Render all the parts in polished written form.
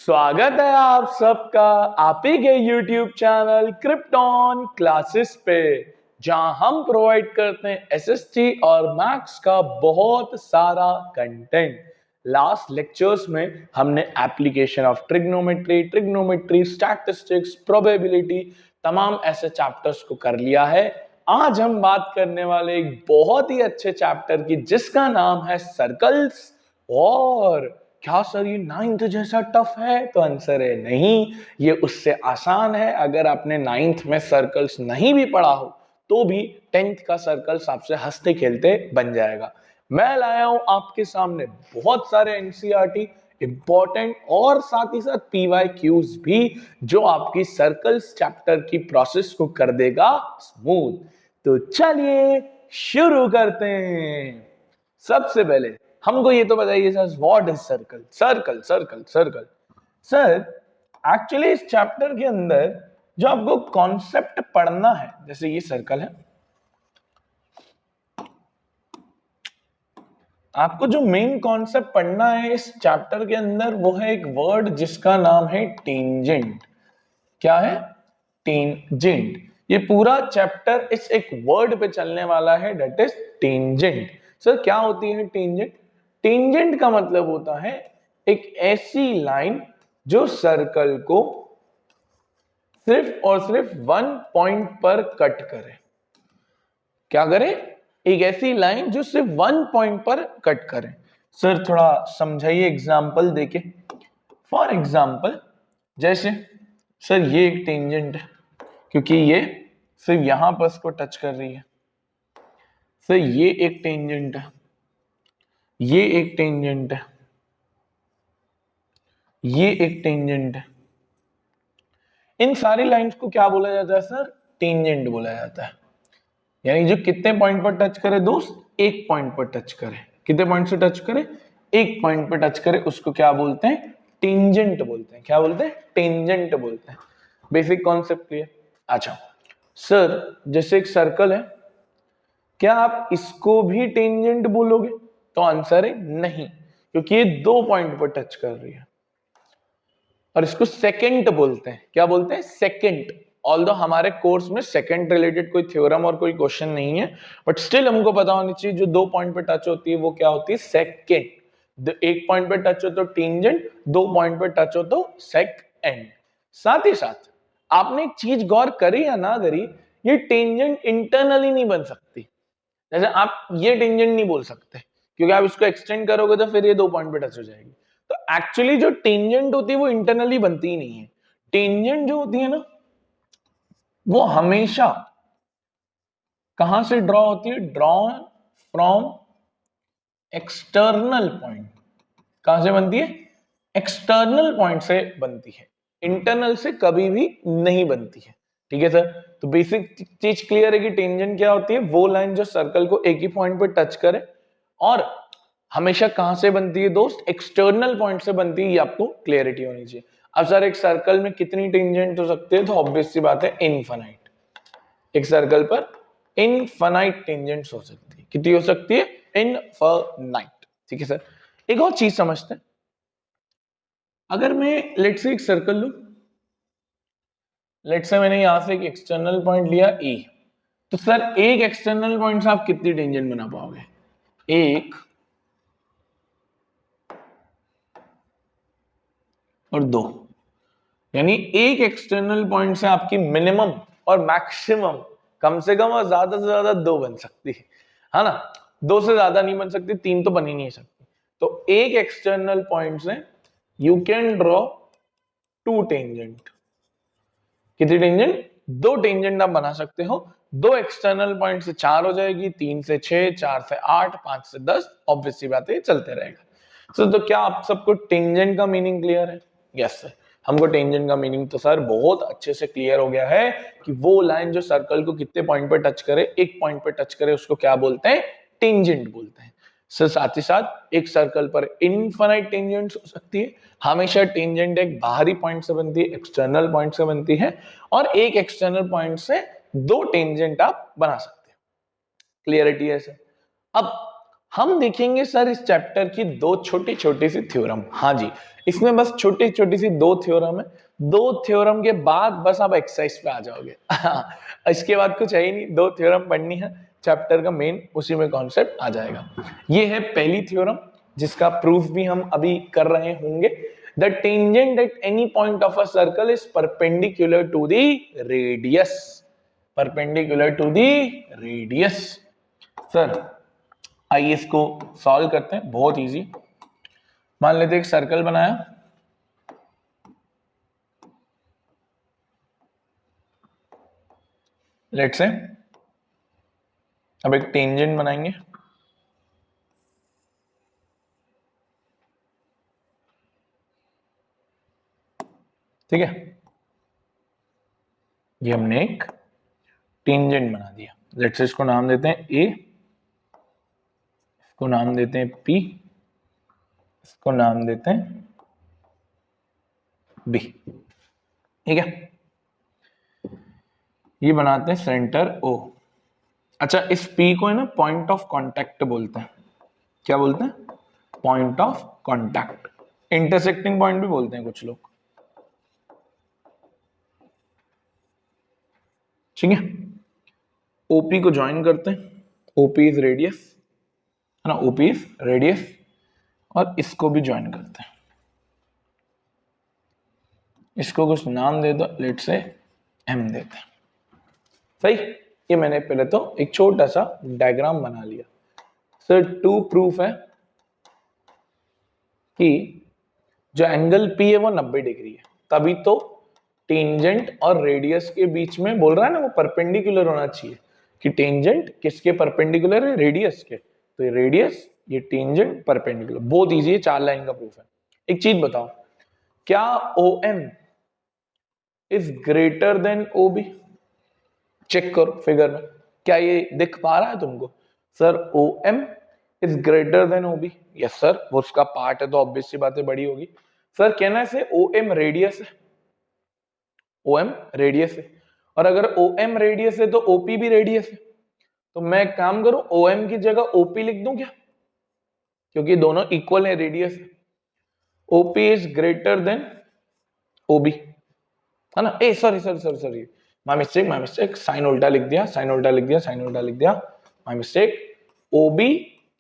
स्वागत है आप सबका आप ही के YouTube चैनल क्रिप्टॉन क्लासेस पे, जहां हम प्रोवाइड करते हैं एसएसटी और मैथ्स का बहुत सारा कंटेंट। लास्ट लेक्चर्स में हमने application of trigonometry, statistics, probability, तमाम ऐसे चैप्टर्स को कर लिया है। आज हम बात करने वाले एक बहुत ही अच्छे चैप्टर की, जिसका नाम है सर्कल्स। और क्या सर ये 9th जैसा टफ है? तो आंसर है नहीं, ये उससे आसान है। अगर आपने 9th में सर्कल्स नहीं भी पढ़ा हो तो भी 10th का सर्कल्स आपसे हंसते खेलते बन जाएगा। मैं लाया हूं आपके सामने बहुत सारे एनसीईआरटी इंपॉर्टेंट और साथ ही साथ पीवाईक्यूज भी, जो आपकी सर्कल्स चैप्टर की प्रोसेस को कर देगा स्मूथ। तो चलिए शुरू करते हैं। सबसे पहले हमको ये तो बताइए sir, what is circle? Circle sir, actually इस चैप्टर के अंदर जो आपको कॉन्सेप्ट पढ़ना है, जैसे ये सर्कल है, आपको जो मेन कॉन्सेप्ट पढ़ना है इस चैप्टर के अंदर, वो है एक वर्ड जिसका नाम है टेंजेंट। क्या है? टेंजेंट। ये पूरा चैप्टर इस एक वर्ड पे चलने वाला है, दैट इज टेंजेंट। सर क्या होती है टेंजेंट? टेंजेंट का मतलब होता है एक ऐसी लाइन जो सर्कल को सिर्फ और सिर्फ वन पॉइंट पर कट करे। क्या करे? एक ऐसी लाइन जो सिर्फ वन पॉइंट पर कट करे। सर थोड़ा समझाइए एग्जांपल देके। फॉर एग्जांपल, जैसे सर ये एक टेंजेंट है क्योंकि ये सिर्फ यहां पर इसको टच कर रही है। सर ये एक टेंजेंट है, ये एक टेंजेंट है, ये एक टेंजेंट है। इन सारी लाइंस को क्या बोला जाता है सर? टेंजेंट बोला जाता है। यानी जो कितने पॉइंट पर टच करे दोस्त? एक पॉइंट पर टच करे। कितने पॉइंट से टच करे? एक पॉइंट पर टच करे, उसको क्या बोलते हैं? टेंजेंट बोलते हैं। क्या बोलते हैं? टेंजेंट बोलते हैं। Basic concept clear? अच्छा सर, जैसे एक सर्कल है, क्या आप इसको भी टेंजेंट बोलोगे? तो आंसर है नहीं, क्योंकि ये दो पॉइंट पर टच कर रही है और इसको सेकेंड बोलते हैं। क्या बोलते हैं? सेकेंड। ऑल्दो हमारे कोर्स में सेकेंड रिलेटेड कोई थ्योरम और कोई क्वेश्चन नहीं है, बट स्टिल हमको पता होनी चाहिए जो दो पॉइंट पे टच होती है वो क्या होती है? सेकेंड। एक पॉइंट पे टच हो तो टेंजेंट, दो पॉइंट पे टच हो तो सेकेंड। साथ ही साथ आपने एक चीज गौर करी या ना करी, ये टेंजेंट इंटरनली नहीं बन सकती। जैसे आप ये टेंजेंट नहीं बोल सकते, क्योंकि आप इसको एक्सटेंड करोगे तो फिर ये दो पॉइंट पे टच हो जाएगी। तो एक्चुअली जो टेंजेंट होती है वो इंटरनली बनती ही नहीं है। टेंजेंट जो होती है ना, वो हमेशा कहां से ड्रॉ होती है? Drawn from external point. कहां से बनती है? एक्सटर्नल पॉइंट से बनती है, इंटरनल से कभी भी नहीं बनती है। ठीक है सर? तो बेसिक चीज क्लियर है कि टेंजेंट क्या होती है? वो लाइन जो सर्कल को एक ही पॉइंट पे टच करे और हमेशा कहां से बनती है दोस्त? एक्सटर्नल पॉइंट से बनती है। ये आपको क्लियरिटी होनी चाहिए। अब सर एक सर्कल में कितनी टेंजेंट हो सकते हैं? तो ऑब्वियस सी बात है, इनफाइनाइट। एक सर्कल पर इनफाइनाइट टेंजेंट्स हो सकती है। कितनी हो सकती है? इनफाइनाइट। ठीक है सर? एक और चीज समझते हैं। अगर मैं लेट से एक सर्कल लूं, लेट से मैंने यहां से एक एक्सटर्नल पॉइंट लिया E, तो सर एक एक्सटर्नल पॉइंट से आप कितनी टेंजेंट बना पाओगे? एक और दो। यानी एक एक्सटर्नल पॉइंट से आपकी मिनिमम और मैक्सिमम, कम से कम और ज्यादा से ज्यादा दो बन सकती है ना? दो से ज्यादा नहीं बन सकती, तीन तो बन ही नहीं सकती। तो एक एक्सटर्नल पॉइंट से you can draw two tangent. कितनी टेंजेंट? दो टेंजेंट आप बना सकते हो। दो एक्सटर्नल पॉइंट से चार हो जाएगी, तीन से छह, चार से आठ, पांच से 10। ऑब्वियस सी बात है, चलते रहेगा। तो क्या आप सबको टेंजेंट का मीनिंग क्लियर है? यस सर, हमको टेंजेंट का मीनिंग तो सर बहुत अच्छे से क्लियर हो गया है कि वो लाइन जो सर्कल को कितने पॉइंट पर टच करे, एक पॉइंट पर टच करे, उसको क्या बोलते हैं? टेंजेंट बोलते हैं। सर साथ ही साथ एक सर्कल पर इनफाइनाइट टेंजेंट्स हो सकती है। हमेशा टेंजेंट एक बाहरी पॉइंट से बनती है, एक्सटर्नल पॉइंट से बनती है, और एक एक्सटर्नल पॉइंट से दो टेंजेंट आप बना सकते हैं। क्लियरिटी है सर? अब हम देखेंगे सर इस चैप्टर की दो छोटी छोटी सी थ्योरम। हाँ जी, इसमें बस छोटी छोटी सी दो थ्योरम है। दो थ्योरम के बाद बस आप एक्सरसाइज पे आ जाओगे। इसके बाद कुछ है ही नहीं, दो थ्योरम पढ़नी है, चैप्टर का मेन उसी में कॉन्सेप्ट आ जाएगा। ये है पहली थ्योरम जिसका प्रूफ भी हम अभी कर रहे होंगे। The tangent at any point of a circle is perpendicular to the radius. Perpendicular to the radius. Sir आइए इसको सॉल्व करते हैं, बहुत इजी। मान लेते एक सर्कल बनाया, लेट्स से अब एक टेंजेंट बनाएंगे, ठीक है। ये हमने एक टेंजेंट बना दिया, लेट्स से इसको नाम देते हैं ए, इसको नाम देते हैं पी, इसको नाम देते हैं बी, ठीक है। ये बनाते हैं सेंटर ओ। अच्छा, इस पी को है ना पॉइंट ऑफ कांटेक्ट बोलते हैं। क्या बोलते हैं? Point of contact. Intersecting point भी बोलते हैं कुछ लोग, ठीक है। ओपी को ज्वाइन करते हैं, ओपी इज रेडियस, है ना, ओपी इज रेडियस, और इसको भी ज्वाइन करते हैं। इसको कुछ नाम दे दो, लेट्स से एम देते हैं, सही। ये मैंने पहले तो एक छोटा सा डायग्राम बना लिया। सर टू प्रूफ है कि जो एंगल पी है वो 90 डिग्री है, तभी तो टेंजेंट और रेडियस के बीच में बोल रहा है ना वो परपेंडिकुलर होना चाहिए, कि टेंजेंट किसके परपेंडिकुलर है? रेडियस के। तो ये रेडियस, ये टेंजेंट, परपेंडिकुलर, बहुत इजी है, 4 लाइन का प्रूफ है। एक चीज बताओ, क्या O M is greater than O B? Check करो फिगर में, क्या ये दिख पा रहा है तुमको? Sir O M is greater than O B, yes sir, वो उसका पार्ट है तो ऑब्वियस सी बातें बड़ी होगी। सर कहना से ओ एम रेडियस है, ओ एम रेडियस है, और अगर ओ एम रेडियस है तो ओपी भी रेडियस है। तो मैं एक काम करूं, ओ एम की जगह ओपी लिख दूं क्या? क्योंकि दोनों इक्वल है, रेडियस है। O P is greater than O B, है ना। Ah sorry sorry sorry sorry, my mistake, my mistake, sign उल्टा लिख दिया, साइन उल्टा लिख दिया, साइन उल्टा लिख दिया, my mistake. OB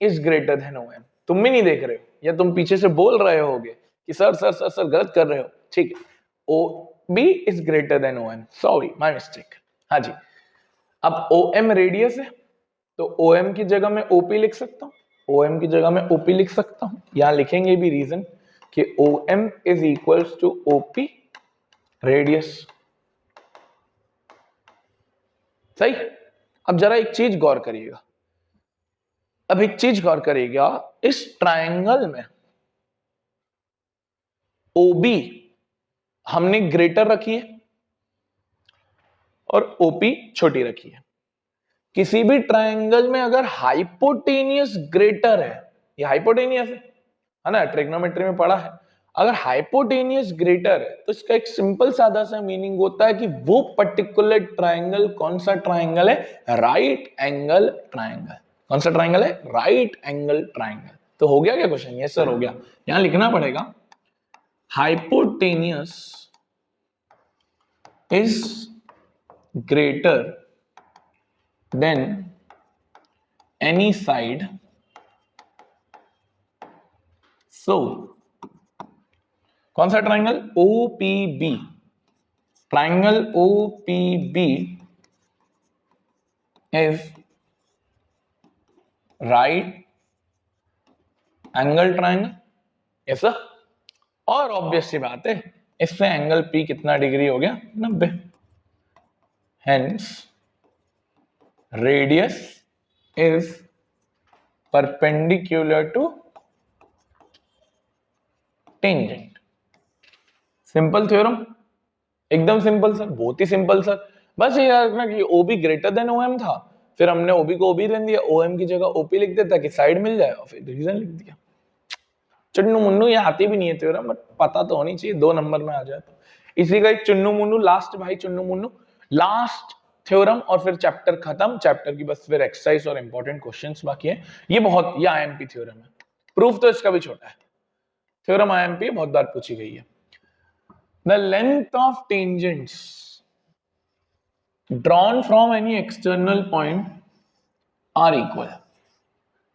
is greater than OM. तुम भी नहीं देख रहे हो, या तुम पीछे से बोल रहे होगे कि सर सर सर सर गलत कर रहे हो, ठीक है। O B is greater than O M, sorry my mistake. हाँ जी, अब ओएम रेडियस है तो ओएम की जगह मैं ओपी लिख सकता हूँ, ओएम की जगह मैं ओपी लिख सकता हूँ। यहां लिखेंगे भी रीजन कि OM is equals to OP radius, सही। अब जरा एक चीज गौर करिएगा, अब एक चीज गौर करिएगा, इस ट्रायंगल में ओबी हमने ग्रेटर रखी है और ओपी छोटी रखी है। किसी भी ट्रायंगल में अगर हाइपोटेनियस ग्रेटर है, ये हाइपोटेनियस है ना, ट्रिग्नोमेट्री में पढ़ा है। अगर हाइपोटेनियस ग्रेटर है तो इसका एक सिंपल सादा सा मीनिंग होता है कि वो पर्टिकुलर ट्रायंगल कौन सा ट्रायंगल है? Right angle triangle. कौन सा ट्रायंगल है? Right angle triangle. तो हो गया क्या क्वेश्चन? यस सर हो गया। यहां लिखना पड़ेगा hypotenuse is greater than any side, so कौन सा triangle? OPB, triangle OPB is right angle triangle, ऐसा। और ऑब्वियस सी बात है, इससे एंगल P कितना डिग्री हो गया? 90। Hence radius is perpendicular to tangent. Simple theorem, एकदम सिंपल सर, बहुत ही सिंपल सर। बस ये याद रखना कि OB ग्रेटर देन OM था, फिर हमने OB को OB लेने दिया, OM की जगह OP लिख दिया ताकि साइड मिल जाए, और फिर रीजन लिख दिया। चुन्नू मुन्नू ये आती भी नहीं है थ्योरम, बट पता तो होनी चाहिए, 2 नंबर में आ जाए तो। इसी का एक चुन्नू मुन्नू लास्ट, भाई चुन्नू मुन्नू लास्ट थ्योरम और फिर चैप्टर खत्म। चैप्टर की बस फिर एक्सरसाइज और इंपॉर्टेंट क्वेश्चंस बाकी है। ये आईएमपी थ्योरम है, प्रूफ तो इसका भी छोटा है। थ्योरम आईएमपी बहुत बार पूछी गई है। The length of tangents drawn from any external point are equal.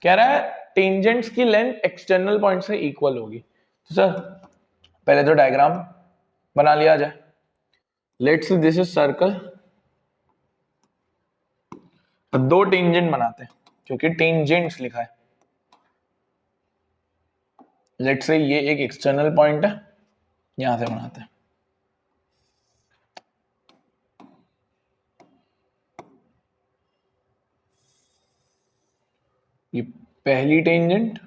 कह रहा है टेंजेंट्स की लेंथ एक्सटर्नल पॉइंट से इक्वल होगी। तो सर पहले तो डायग्राम बना लिया जाए। Let's see this is circle. दो टेंजेंट बनाते हैं क्योंकि टेंजेंट्स लिखा है। लेट्स से ये एक एक्सटर्नल पॉइंट है, यहां से बनाते हैं। ये पहली टेंजेंट,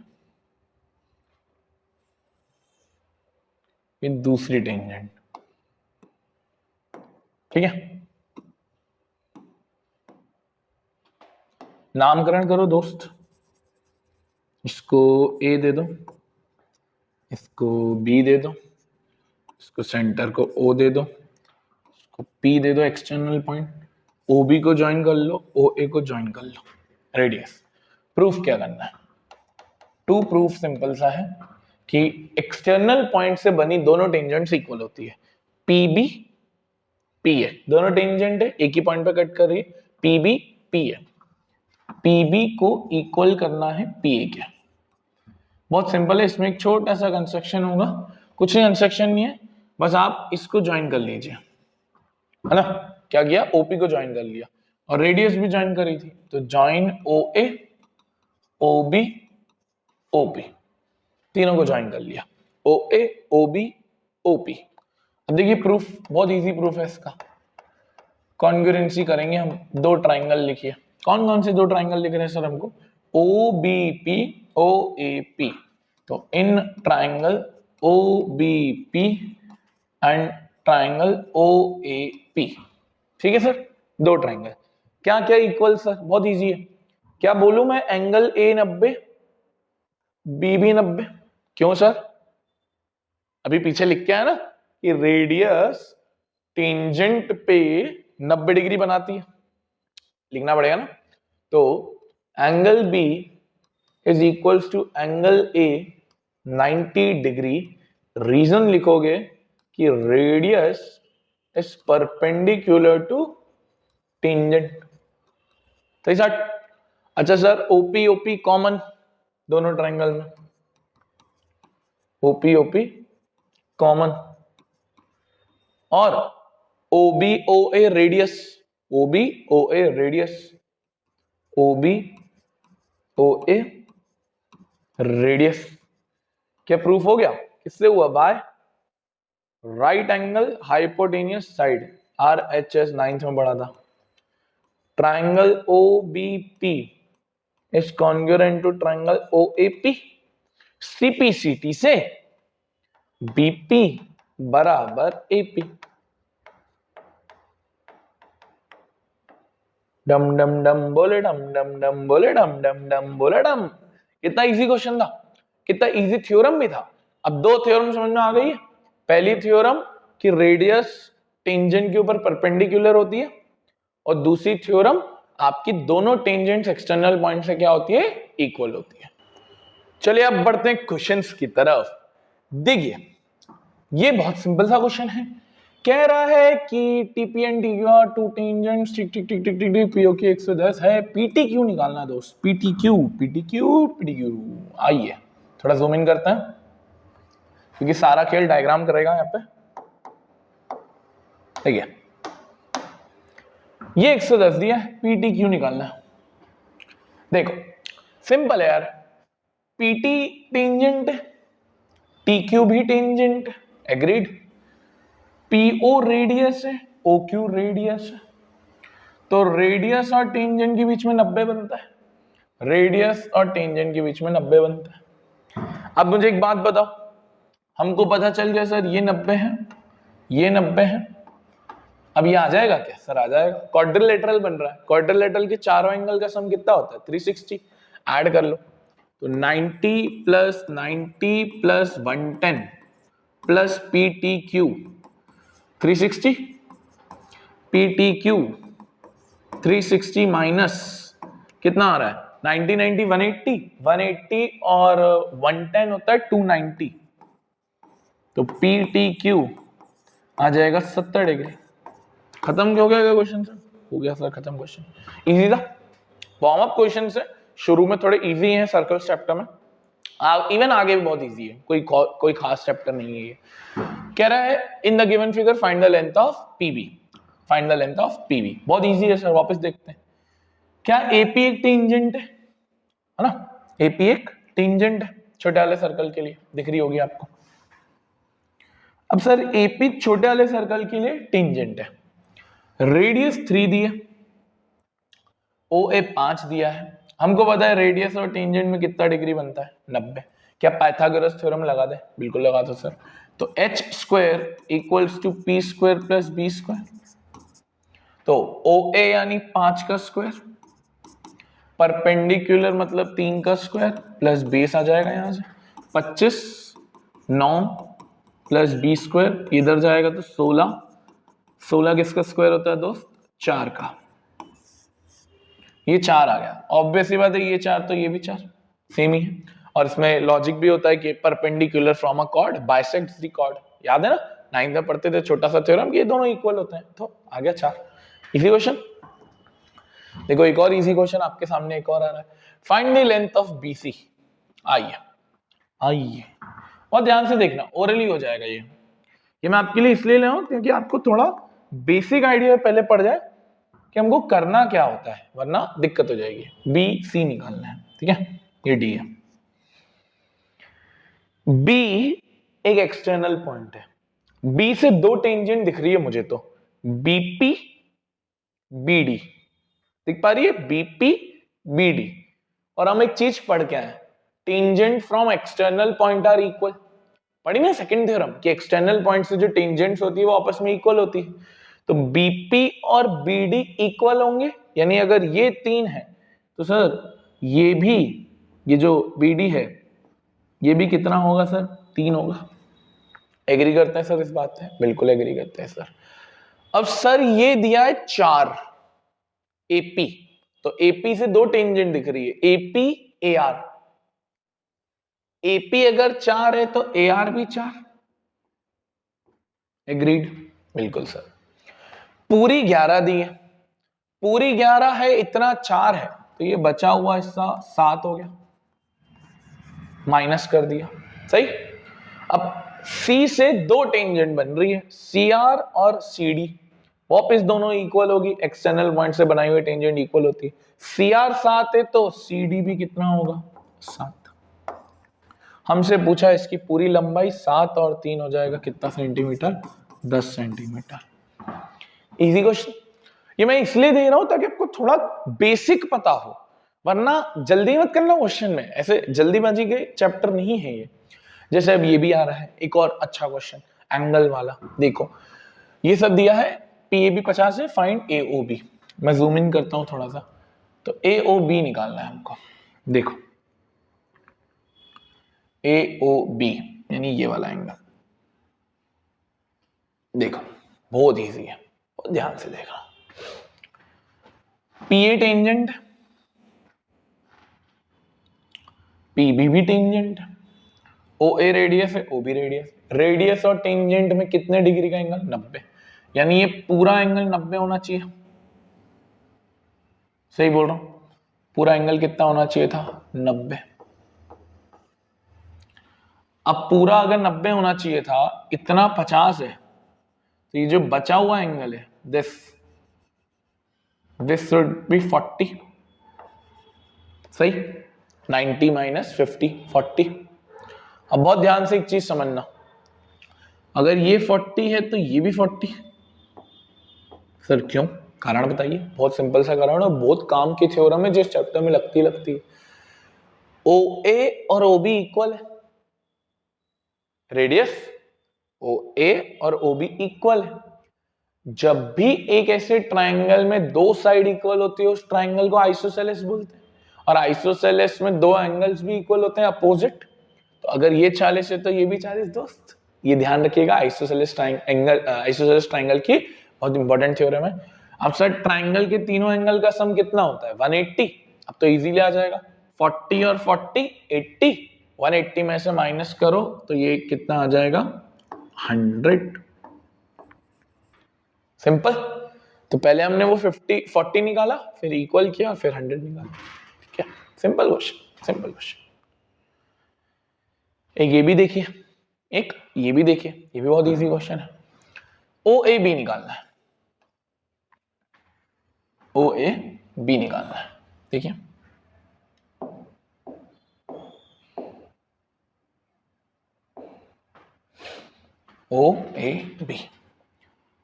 ये दूसरी टेंजेंट, ठीक है। नामकरण करो दोस्त। इसको ए दे दो, इसको बी दे दो, इसको सेंटर को ओ दे दो, इसको पी दे दो एक्सटर्नल पॉइंट, ओ बी को ज्वाइन कर लो, ओ ए को ज्वाइन कर लो, रेडियस। प्रूफ क्या करना है? टू प्रूफ सिंपल सा है कि एक्सटर्नल पॉइंट से बनी दोनों टेंजेंट्स इक्वल होती है। पी बी पी है, दोनों टेंजेंट है, एक ही पॉइंट पे कट कर रही है, पी बी पी है। पीबी को इक्वल करना है पीए के। बहुत सिंपल है, इसमें एक छोटा सा कंस्ट्रक्शन होगा, कुछ ही कंस्ट्रक्शन नहीं है, बस आप इसको ज्वाइन कर लीजिए, है ना। क्या किया? ओपी को ज्वाइन कर लिया और रेडियस भी ज्वाइन करी थी, तो ज्वाइन ओ ए ओ बी ओ पी, तीनों को ज्वाइन कर लिया, ओ ए ओ बी ओ पी। अब देखिए प्रूफ बहुत इजी प्रूफ है इसका। कॉन्ग्रुएंसी करेंगे हम, दो ट्राइंगल लिखिए। कौन कौन से दो ट्राइंगल लिख रहे हैं सर हमको? O B P O A P. तो in triangle O B P and triangle O A P, ठीक है सर। दो ट्राइंगल क्या क्या इक्वल सर? बहुत इजी है। क्या बोलूं मैं? एंगल ए 90, बी भी 90। क्यों सर? अभी पीछे लिख के आया ना कि रेडियस टेंजेंट पे 90 डिग्री बनाती है, लिखना पड़ेगा ना। तो angle B is equals to angle A 90 degree. Reason लिखोगे कि radius is perpendicular to tangent. सही सर? अच्छा सर, ओपी ओपी कॉमन दोनों ट्रायंगल में, ओपी ओपी कॉमन, और OB O A radius, OB O A radius, OB O A radius. क्या proof हो गया? किससे हुआ? By right angle hypotenuse side, RHS 9th में पढ़ा था। Triangle OBP is congruent to triangle OAP। CPCT से BP बराबर AP। डम डम डम बोले डम डम डम बोले डम डम डम बोले डम। कितना इजी क्वेश्चन था, कितना इजी थ्योरम भी था। अब दो थ्योरम समझ में आ गई है। पहली थ्योरम कि रेडियस टेंजेंट के ऊपर परपेंडिकुलर होती है, और दूसरी थ्योरम आपकी दोनों टेंजेंट्स एक्सटर्नल पॉइंट से क्या होती है? इक्वल होती है। चलिए अब बढ़ते हैं क्वेश्चंस की तरफ। देखिए ये बहुत सिंपल सा क्वेश्चन है। कह रहा है कि TP and T Q R to tangents, tick tick tick tick tick tick, PO की 110 है। पीटी क्यू निकालना दोस्त, PT Q PT Q PT Q. आइए थोड़ा जूम इन करते हैं क्योंकि सारा खेल डायग्राम करेगा यहाँ पे। ठीक है, ये 110 दिया है, पीटी क्यू निकालना है। देखो सिंपल है यार, पीटी टेंजेंट, टीक्यू भी टेंजेंट, एग्रीड। पीओ रेडियस है, ओक्यू रेडियस है, तो रेडियस और टेंजेंट के बीच में 90 बनता है। रेडियस और टेंजेंट के बीच में 90 बनता है। अब मुझे एक बात बताओ, हमको पता चल गया सर ये 90 है, ये 90 है। अब ये आ जाएगा क्या सर? आ जाएगा। क्वाड्रिलेटरल बन रहा है, क्वाड्रिलेटरल के चारों एंगल का सम कितना होता है? 360। ऐड कर लो तो 90 plus 90 plus 110 plus P T Q 360। P T Q 360 minus कितना आ रहा है 90 90 180 180 और 110 होता है 290, तो PTQ आ जाएगा 70 डिग्री। खत्म हो गया क्वेश्चन सर? हो गया सर खत्म क्वेश्चन। इजी था, वार्म अप क्वेश्चन है, शुरू में थोड़े इजी हैं सर्कल्स चैप्टर में, इवन आगे भी बहुत इजी है, कोई खास चैप्टर नहीं है ये। कह रहा है in the given figure find the length of PB, find the length of PB. बहुत इजी है सर, वापस देखते हैं। क्या एपी एक टेंजेंट है ना? एपी एक टेंजेंट है छोटे वाले सर्कल के लिए, दिख रही होगी आपको। अब सर एपी छोटे वाले सर्कल के लिए टेंजेंट है, रेडियस 3 दिया, OA 5 दिया है, हमको पता है रेडियस और टेंजेंट में कितना डिग्री बनता है 90। क्या पाइथागोरस थ्योरम लगा दे? बिल्कुल लगा दो सर। तो h square equals to P square plus B square, तो OA यानी 5 का स्क्वायर, परपेंडिकुलर मतलब 3 का स्क्वायर प्लस बेस आ जाएगा यहां से 25, 9 प्लस बी स्क्वायर, इधर जाएगा तो 16, 16 किसका स्क्वायर होता है दोस्त? 4 का, ये 4 आ गया। ऑब्वियसली बात है ये 4 तो ये भी 4 सेम ही है, और इसमें लॉजिक भी होता है कि perpendicular from a chord bisects the chord, याद है ना 9th में पढ़ते थे छोटा सा थ्योरम कि ये दोनों इक्वल होते हैं, तो आ गया 4। Easy question. देखो एक और इजी क्वेश्चन आपके सामने एक और आ रहा है, find the length of BC। आइए आइए और ध्यान से देखना, ओरली हो जाएगा ये मैं आपके लिए इसलिए ले रहा हूं क्योंकि आपको थोड़ा बेसिक आइडिया पहले पड़ जाए कि हमको करना क्या होता है, वरना दिक्कत हो जाएगी। BC निकालना है, ठीक है, ये D है। B एक एक्सटर्नल पॉइंट है, B से दो टेंजेंट दिख रही है मुझे, तो BP BD दिख पा रही है, BP BD। और हम एक चीज पढ़ के आए, tangent from external point are equal, पढ़ी ना सेकंड थ्योरम कि एक्सटर्नल पॉइंट से जो टेंजेंट्स होती है वो आपस में इक्वल होती है, तो BP और BD इक्वल होंगे, यानी अगर ये 3 है तो सर ये भी, ये जो BD है ये भी कितना होगा सर? 3 होगा। एग्री करते हैं सर इस बात पे? बिल्कुल एग्री करते हैं सर। अब सर ये दिया है 4 AP, तो AP से दो टेंजेंट दिख रही है, AP AR, AP अगर 4 है तो AR भी 4, एग्रीड? बिल्कुल सर। पूरी 11 दी है, पूरी 11 है, इतना 4 है, तो ये बचा हुआ हिस्सा 7 हो गया, माइनस कर दिया, सही। अब C से दो टेंजेंट बन रही है, CR और CD, वापिस दोनों इक्वल होगी, एक्सटर्नल पॉइंट से बनाई हुई टेंजेंट इक्वल होती है। CR 7 है तो CD भी कितना होगा? 7। हमसे पूछा इसकी पूरी लंबाई, 7 और 3 हो जाएगा कितना सेंटीमीटर? 10 सेंटीमीटर। इजी क्वेश्चन, ये मैं इसलिए दे रहा हूं ताकि आपको थोड़ा बेसिक पता हो, वरना जल्दी मत करना क्वेश्चन में, ऐसे जल्दीबाजी के चैप्टर नहीं है ये। जैसे अब ये भी आ रहा है एक और अच्छा क्वेश्चन एंगल वाला, देखो ये सब दिया है, PAB 50 है, फाइंड AOB। मैं जूम इन करता हूं थोड़ा सा, तो AOB निकालना है हमको। देखो AOB यानी ये वाला एंगल, देखो बहुत इजी है, बहुत ध्यान से देखना। PA टेंजेंट, PB भी टेंजेंट, OA रेडियस है, OB रेडियस, रेडियस और टेंजेंट में कितने डिग्री का एंगल? 90, यानी ये पूरा एंगल 90 होना चाहिए, सही बोल रहा हूं? पूरा एंगल कितना होना चाहिए था? 90। अब पूरा अगर 90 होना चाहिए था, इतना 50 है, तो ये जो बचा हुआ एंगल है दिस शुड बी 40, सही। 90 माइनस 50, 40। अब बहुत ध्यान से एक चीज समझना, अगर ये 40 है तो ये भी 40। सर क्यों? कारण बताइए। बहुत सिंपल सा कारण है, बहुत काम की थ्योरम है, जिस चैप्टर में लगती है। OA और OB इक्वल है, रेडियस OA और OB इक्वल है। जब भी एक ऐसे ट्राइंगल में दो साइड इक्वल होती है, उस ट्राइंगल को आइसोसेलेस बोलते हैं, और आइसोसेलेस में दो एंगल्स भी इक्वल होते हैं, अपोजिट। तो अगर ये 40 है तो ये भी 40 दोस्त, ये ध्यान रखिएगा। आइसोसेलेस ट्राइंगल की बहुत इंपॉर्टेंट थ्योरम है। अब सर ट्राइंगल के तीनों एंगल का सम कितना होता है 180। अब तो इजीली आ जाएगा 40 और 40 80, 180 में से माइनस करो तो ये कितना आ जाएगा 100। सिंपल। तो पहले हमने वो 40 निकाला, फिर इक्वल किया, फिर 100 निकाला। क्या सिंपल क्वेश्चन, सिंपल क्वेश्चन। एक ये भी देखिए, एक ये भी देखिए, ये भी बहुत इजी क्वेश्चन है। ओ ए बी निकालना है, ओ ए बी निकालना है। देखिए ओ ए बी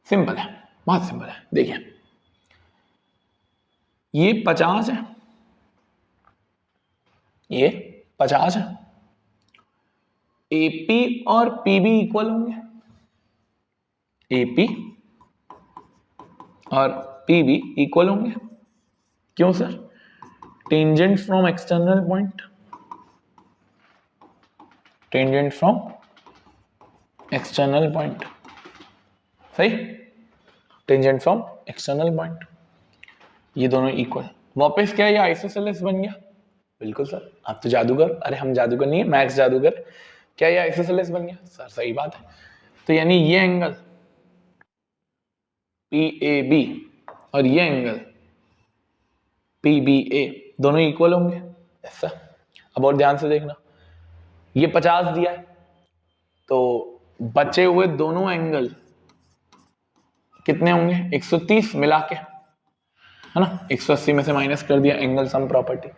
सिंपल है, बहुत सिंपल है। देखिए ये 50 है, ये 50 है। एपी और पीबी इक्वल होंगे, एपी और पीबी इक्वल होंगे। क्यों sir? Tangent from external point, tangent from external point, सही, टेंजेंट फ्रॉम एक्सटर्नल पॉइंट, ये दोनों इक्वल। वापस क्या ये आइसोसेलेस बन गया? बिल्कुल सर, आप तो जादूगर, अरे हम जादूगर नहीं है, मैक्स जादूगर। क्या ये आइसोसेलेस बन गया? सर सही बात है। तो यानी ये एंगल PAB और ये एंगल PBA दोनों इक्वल होंगे, ऐसा। अब और ध्यान से देखना, ये 50 दिया है, तो बचे हुए दोनों एंगल कितने होंगे? 130 मिला के, है ना। 180 में से माइनस कर दिया, एंगल सम प्रॉपर्टी।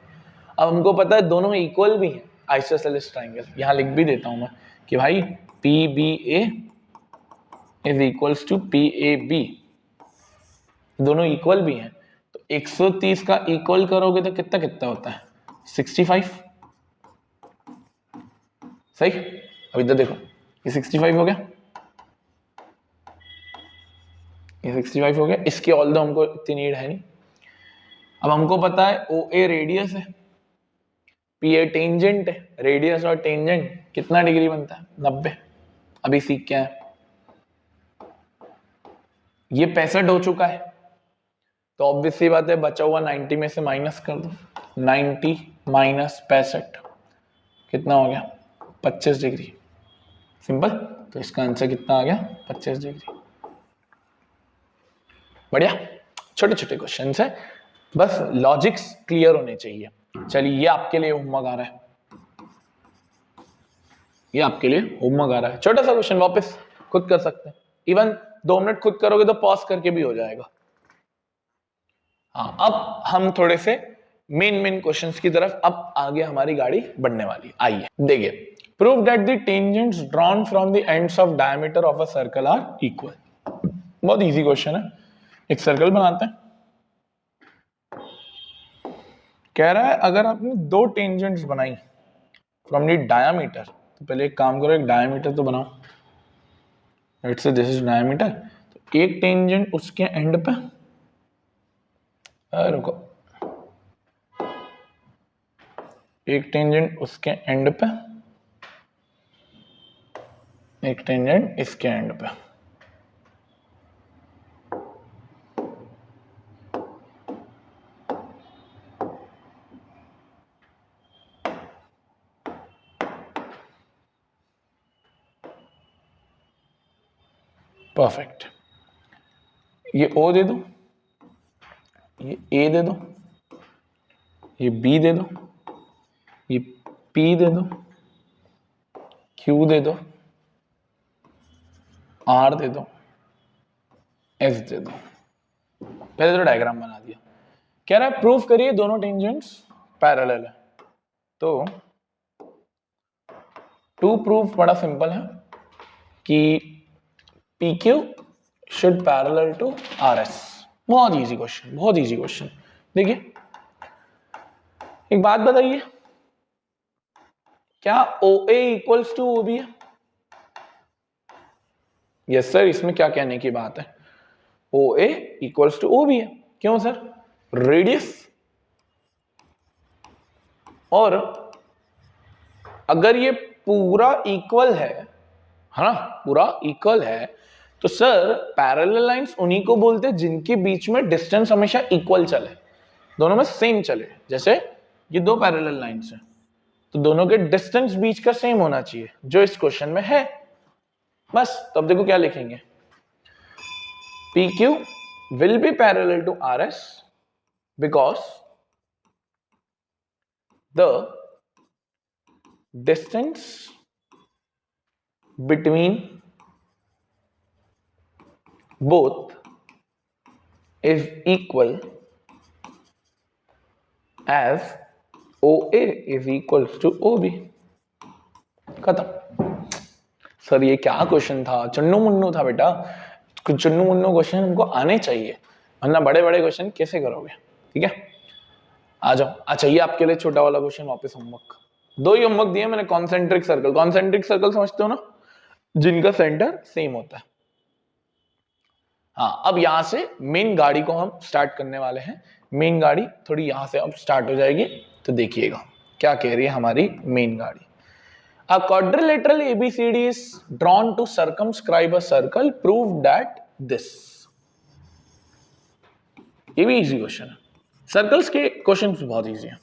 अब हमको पता है दोनों इक्वल भी हैं, आइसोसेलेस ट्राइंगल। यहां लिख भी देता हूं मैं कि भाई PBA is equals to PAB, दोनों इक्वल भी हैं। तो 130 का इक्वल करोगे तो कितना कितना होता है? 65, सही। अब इधर देखो, ये 65 हो गया, ये 65 हो गया। इसके ऑल दो हमको इतनी नीड है नहीं। अब हमको पता है OA रेडियस है, PA टेंजेंट है, रेडियस और टेंजेंट कितना डिग्री बनता है? 90। अभी सीख क्या है, ये 65 हो चुका है, तो ऑब्वियस सी बात है बचा हुआ 90 में से माइनस कर दो। 90 माइनस 65 कितना हो गया? 25 डिग्री। सिंपल। तो इसका आंसर कितना आ गया? 25 डिग्री। बढ़िया, छोटे छोटे क्वेश्चन है, बस लॉजिक्स क्लियर होने चाहिए। चलिए ये आपके लिए होमवर्क आ रहा है, ये आपके लिए होमवर्क आ रहा है। छोटा सा क्वेश्चन, वापस खुद कर सकते हैं। इवन 2 मिनट खुद करोगे तो पॉज करके भी हो जाएगा। हाँ, अब हम थोड़े से मेन क्वेश्चंस की तरफ अब आगे हमारी गाड़ी बढ़ने वाली। आइए देखिए, prove that the tangents drawn from the ends of diameter of a circle are equal. बहुत इजी क्वेश्चन है। एक सर्कल बनाते हैं, कह रहा है अगर आपने 2 टेंजेंट्स बनाई फ्रॉम द डायमीटर, तो पहले एक काम करो, एक डायमीटर तो बनाओ। Let's say this is diameter. तो एक टेंजेंट उसके एंड पे, रुको, एक टेंजेंट उसके एंड पे, एक टेंजेंट इसके एंड पे। परफेक्ट। ये O दे दो, ये A दे दो, ये B दे दो, ये P दे दो, Q दे दो, R दे दो, S दे दो। पहले तो डायग्राम बना दिया। कह रहा है प्रूफ करिए दोनों टेंजेंट्स पैरेलल है। तो टू प्रूफ बड़ा सिंपल है कि PQ should parallel to RS। बहुत इजी क्वेश्चन, बहुत इजी क्वेश्चन। देखिए एक बात बताइए, क्या OA इक्वल्स टू OB है? यस सर, इसमें क्या कहने की बात है? OA इक्वल्स टू OB है। क्यों सर? रेडियस, और अगर ये पूरा इक्वल है ना, पूरा इक्वल है, तो सर पैरेलल लाइंस उन्हीं को बोलते हैं जिनके बीच में डिस्टेंस हमेशा इक्वल चले, दोनों में सेम चले। जैसे ये दो पैरेलल लाइंस हैं तो दोनों के डिस्टेंस बीच का सेम होना चाहिए, जो इस क्वेश्चन में है। बस तब देखो क्या लिखेंगे, PQ will be parallel to RS because the distance between both is equal as OA is equals to OB। खत्म। सर ये क्या क्वेश्चन था, चन्नू मुन्नू था बेटा। कुछ चन्नू मुन्नू क्वेश्चन हमको आने चाहिए, वरना बड़े बड़े क्वेश्चन कैसे करोगे। ठीक है, आ जाओ। अच्छा ये आपके लिए छोटा वाला क्वेश्चन वापस होमवर्क। दो ही होमवर्क दिए मैंने। कॉन्सेंट्रिक सर्कल, कॉन्सेंट्रिक सर्कल समझते हो ना, जिनका सेंटर सेम होता है। हाँ, अब यहां से मेन गाड़ी को हम स्टार्ट करने वाले हैं। मेन गाड़ी थोड़ी यहां से अब स्टार्ट हो जाएगी, तो देखिएगा क्या कह रही है हमारी मेन गाड़ी। A quadrilateral ABCD is drawn to circumscribe a circle. Prove that this। ये भी इजी क्वेश्चन है। सर्कल्स के क्वेश्चंस बहुत इजी हैं,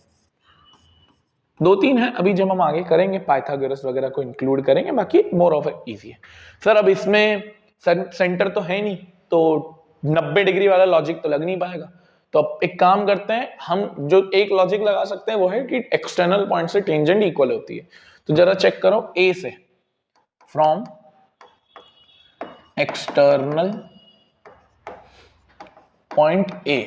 दो तीन है। अभी जब हम आगे करेंगे पाइथागोरस वगैरह को इंक्लूड करेंगे, बाकी मोर ऑफ इजी है। सर अब इसमें सेंटर तो है नहीं, तो 90 डिग्री वाला लॉजिक तो लग नहीं पाएगा। तो अब एक काम करते हैं, हम जो एक लॉजिक लगा सकते हैं वो है कि एक्सटर्नल पॉइंट से टेंजेंट इक्वल होती है। तो जरा चेक करो, ए से, फ्रॉम एक्सटर्नल पॉइंट ए,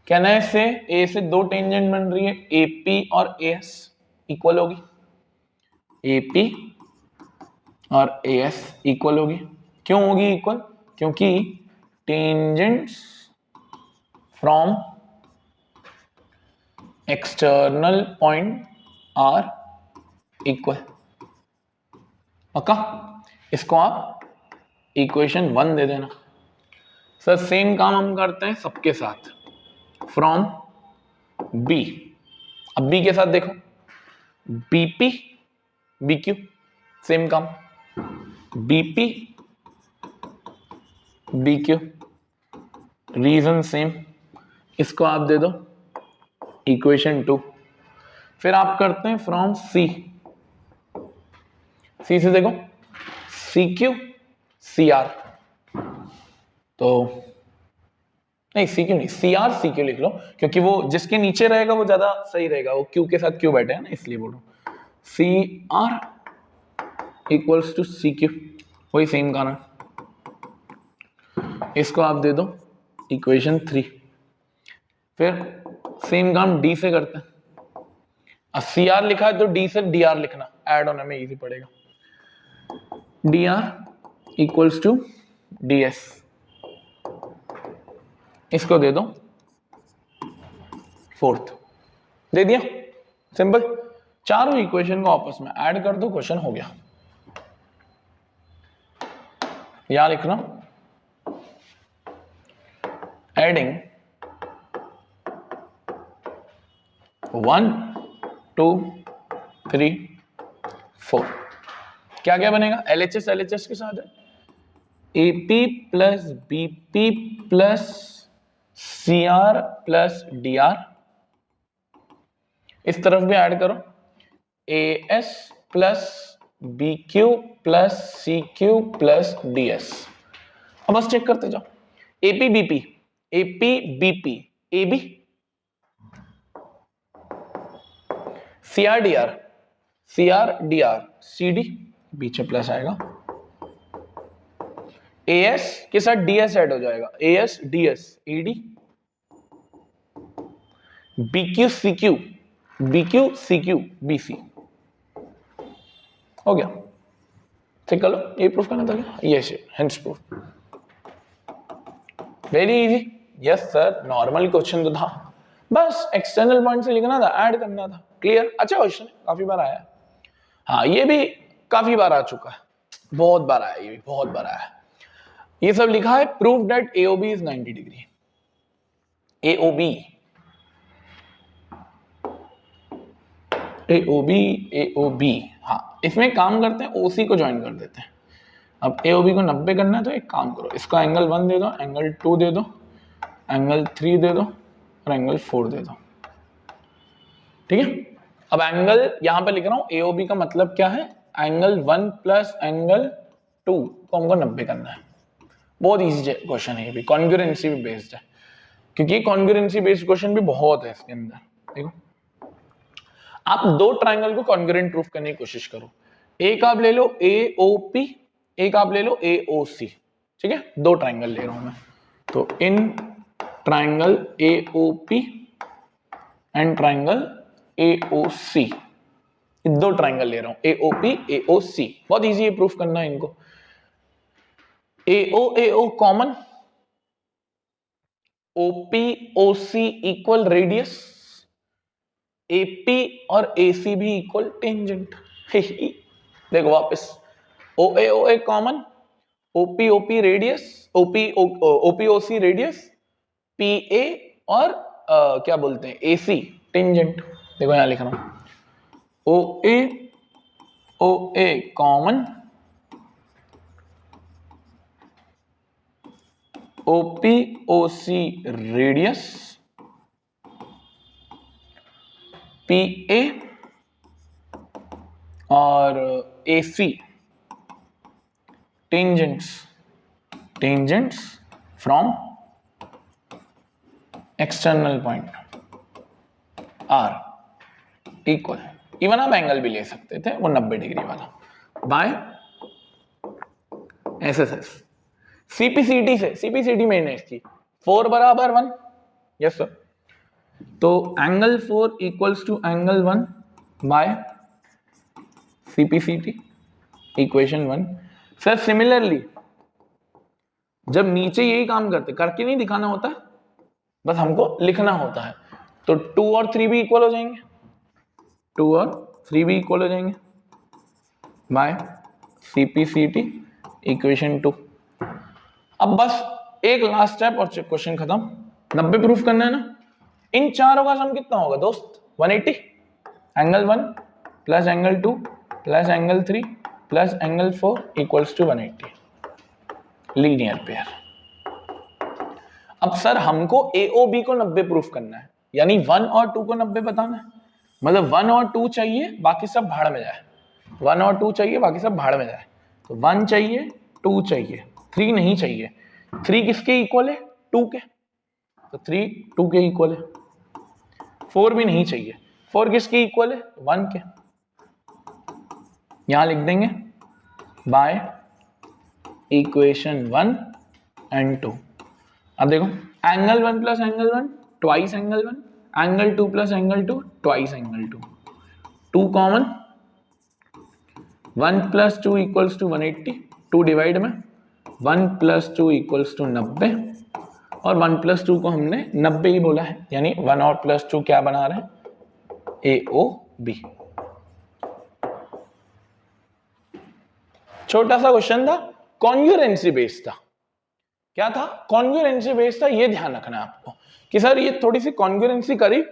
कहना है से ए से दो टेंजेंट बन रही है, एपी और एएस इक्वल होगी। एपी और एएस इक्वल होगी। क्यों होगी इक्वल? क्योंकि tangents from external point are equal. पक्का? इसको आप इक्वेशन 1 दे देना। सर सेम काम हम करते हैं सबके साथ, फ्रॉम बी। अब बी के साथ देखो, बीपी बीक्यू, सेम काम, बीपी बीक्यू, रीजन सेम। इसको आप दे दो इक्वेशन 2। फिर आप करते हैं फ्रॉम सी। सी से देखो, सी क्यू सी आर, तो नहीं सी क्यू नहीं, सी आर सी क्यू लिख लो, क्योंकि वो जिसके नीचे रहेगा वो ज्यादा सही रहेगा। वो क्यू के साथ क्यू बैठे हैं ना, इसलिए बोलो C R equals to C Q, वही सेम कारण। इसको आप दे दो इक्वेशन 3। फिर सेम काम डी से करते हैं। सी आर लिखा है तो डी से डी आर लिखना, ऐड होने में इजी पड़ेगा। D R equals to D S, इसको दे दो 4th। दे दिया, सिंपल। चारों इक्वेशन को आपस में ऐड कर दो, क्वेश्चन हो गया। यहां लिखना, एडिंग 1 2 3 4, क्या क्या बनेगा? LHS LHS के साथ है, AP plus BP plus CR plus DR। इस तरफ भी ऐड करो, AS plus BQ plus CQ plus DS। अब बस चेक करते जाओ, AP BP AP BP AB CR DR CR DR CD, बीच में प्लस आएगा, AS के साथ DS ऐड हो जाएगा, AS DS AD, BQ CQ BQ CQ BC। हो गया, चेक कर लो। ये प्रूफ करना था क्या? Yes, hence proof. Very easy. Yes sir, normal question तो था, बस एक्सटर्नल पॉइंट से लिखना था, ऐड करना था। क्लियर? अच्छा क्वेश्चन है, काफी बार आया है। हाँ, ये भी काफी बार आ चुका है, बहुत बार आया, ये भी बहुत बार आया है। ये सब लिखा है, prove that AOB is 90 degree. AOB AOB AOB। हाँ, इसमें काम करते हैं, OC को ज्वाइन कर देते हैं। अब AOB को 90 करना है तो एक काम करो, इसका एंगल 1 दे दो, एंगल 2 दे दो, एंगल 3 दे दो और एंगल 4 दे दो। ठीक है, अब एंगल यहां पे लिख रहा हूं AOB का मतलब क्या है, एंगल 1 प्लस एंगल 2 को हमको 90 करना है। बहुत इजी क्वेश्चन है ये भी, कॉन्ग्रुएंसी भी बेस्ड है, क्योंकि कॉन्ग्रुएंसी बेस्ड क्वेश्चन भी बहुत है इसके अंदर। देखो आप दो ट्राइंगल को कॉन्ग्रुएंट प्रूफ करने की कोशिश करो, एक आप ले लो AOP, एक आप ले लो AOC। ठीक है, दो ट्राइंगल ले रहा हूं मैं, तो in triangle AOP and triangle AOC, दो ट्राइंगल ले रहा हूं AOP AOC। बहुत इजी है प्रूफ करना है इनको। AO common, OP OC equal radius, AP और AC भी इक्वल टेंजेंट। देखो वापस, OA common, OP OP radius, OP OC radius, PA और क्या बोलते हैं AC टेंजेंट। देखो यहां लिख रहा हूं OA common, OP OC radius, PA और AC tangents from external point R equal, even आप एंगल भी ले सकते थे वो 90 डिग्री वाला, बाय SSS। CPCT से, CPCT में इसकी 4 बराबर 1, यस सर, तो angle 4 equals to angle 1 by CPCT, equation 1। Sir similarly जब नीचे यही काम करके नहीं दिखाना होता, बस हमको लिखना होता है, तो 2 और 3 भी इक्वल हो जाएंगे, 2 और 3 भी इक्वल हो जाएंगे बाय CPCT इक्वेशन 2। अब बस एक लास्ट स्टेप और क्वेश्चन खत्म। 90 प्रूफ करना है ना, इन चारों का सम कितना होगा दोस्त, 180। Angle 1 plus angle 2 plus angle 3 plus angle 4 equals to 180, linear pair. अब सर हमको AOB को 90 प्रूफ करना है, यानी 1 और 2 को 90 बताना है, मतलब 1 और 2 चाहिए बाकी सब भाड़ में जाए, 1 और 2 चाहिए बाकी सब भाड़ में जाए, तो 1 चाहिए 2 चाहिए, 3 नहीं चाहिए। 3 किसके इक्वल है, 2 के, तो 3 2 के इक्वल है। 4 भी नहीं चाहिए, 4 किसके इक्वल है, 1 के, यहां लिख देंगे बाय इक्वेशन 1 एंड 2। अब देखो angle 1 plus angle 1 twice angle 1, angle 2 plus angle 2 twice angle 2, 2 common, 1 plus 2 equals to 180, 2 divide में 1 प्लस 2 इक्वल्स टू 90, और 1 प्लस 2 को हमने 90 ही बोला है, यानी 1 और प्लस 2 क्या बना रहे हैं, AOB। छोटा सा क्वेश्चन था, कॉन्ग्रुएंसी बेस्ड था। क्या था, कॉन्ग्रुएंसी बेस्ड था। ये ध्यान रखना है आपको कि सर ये थोड़ी सी कॉन्ग्रुएंसी करी,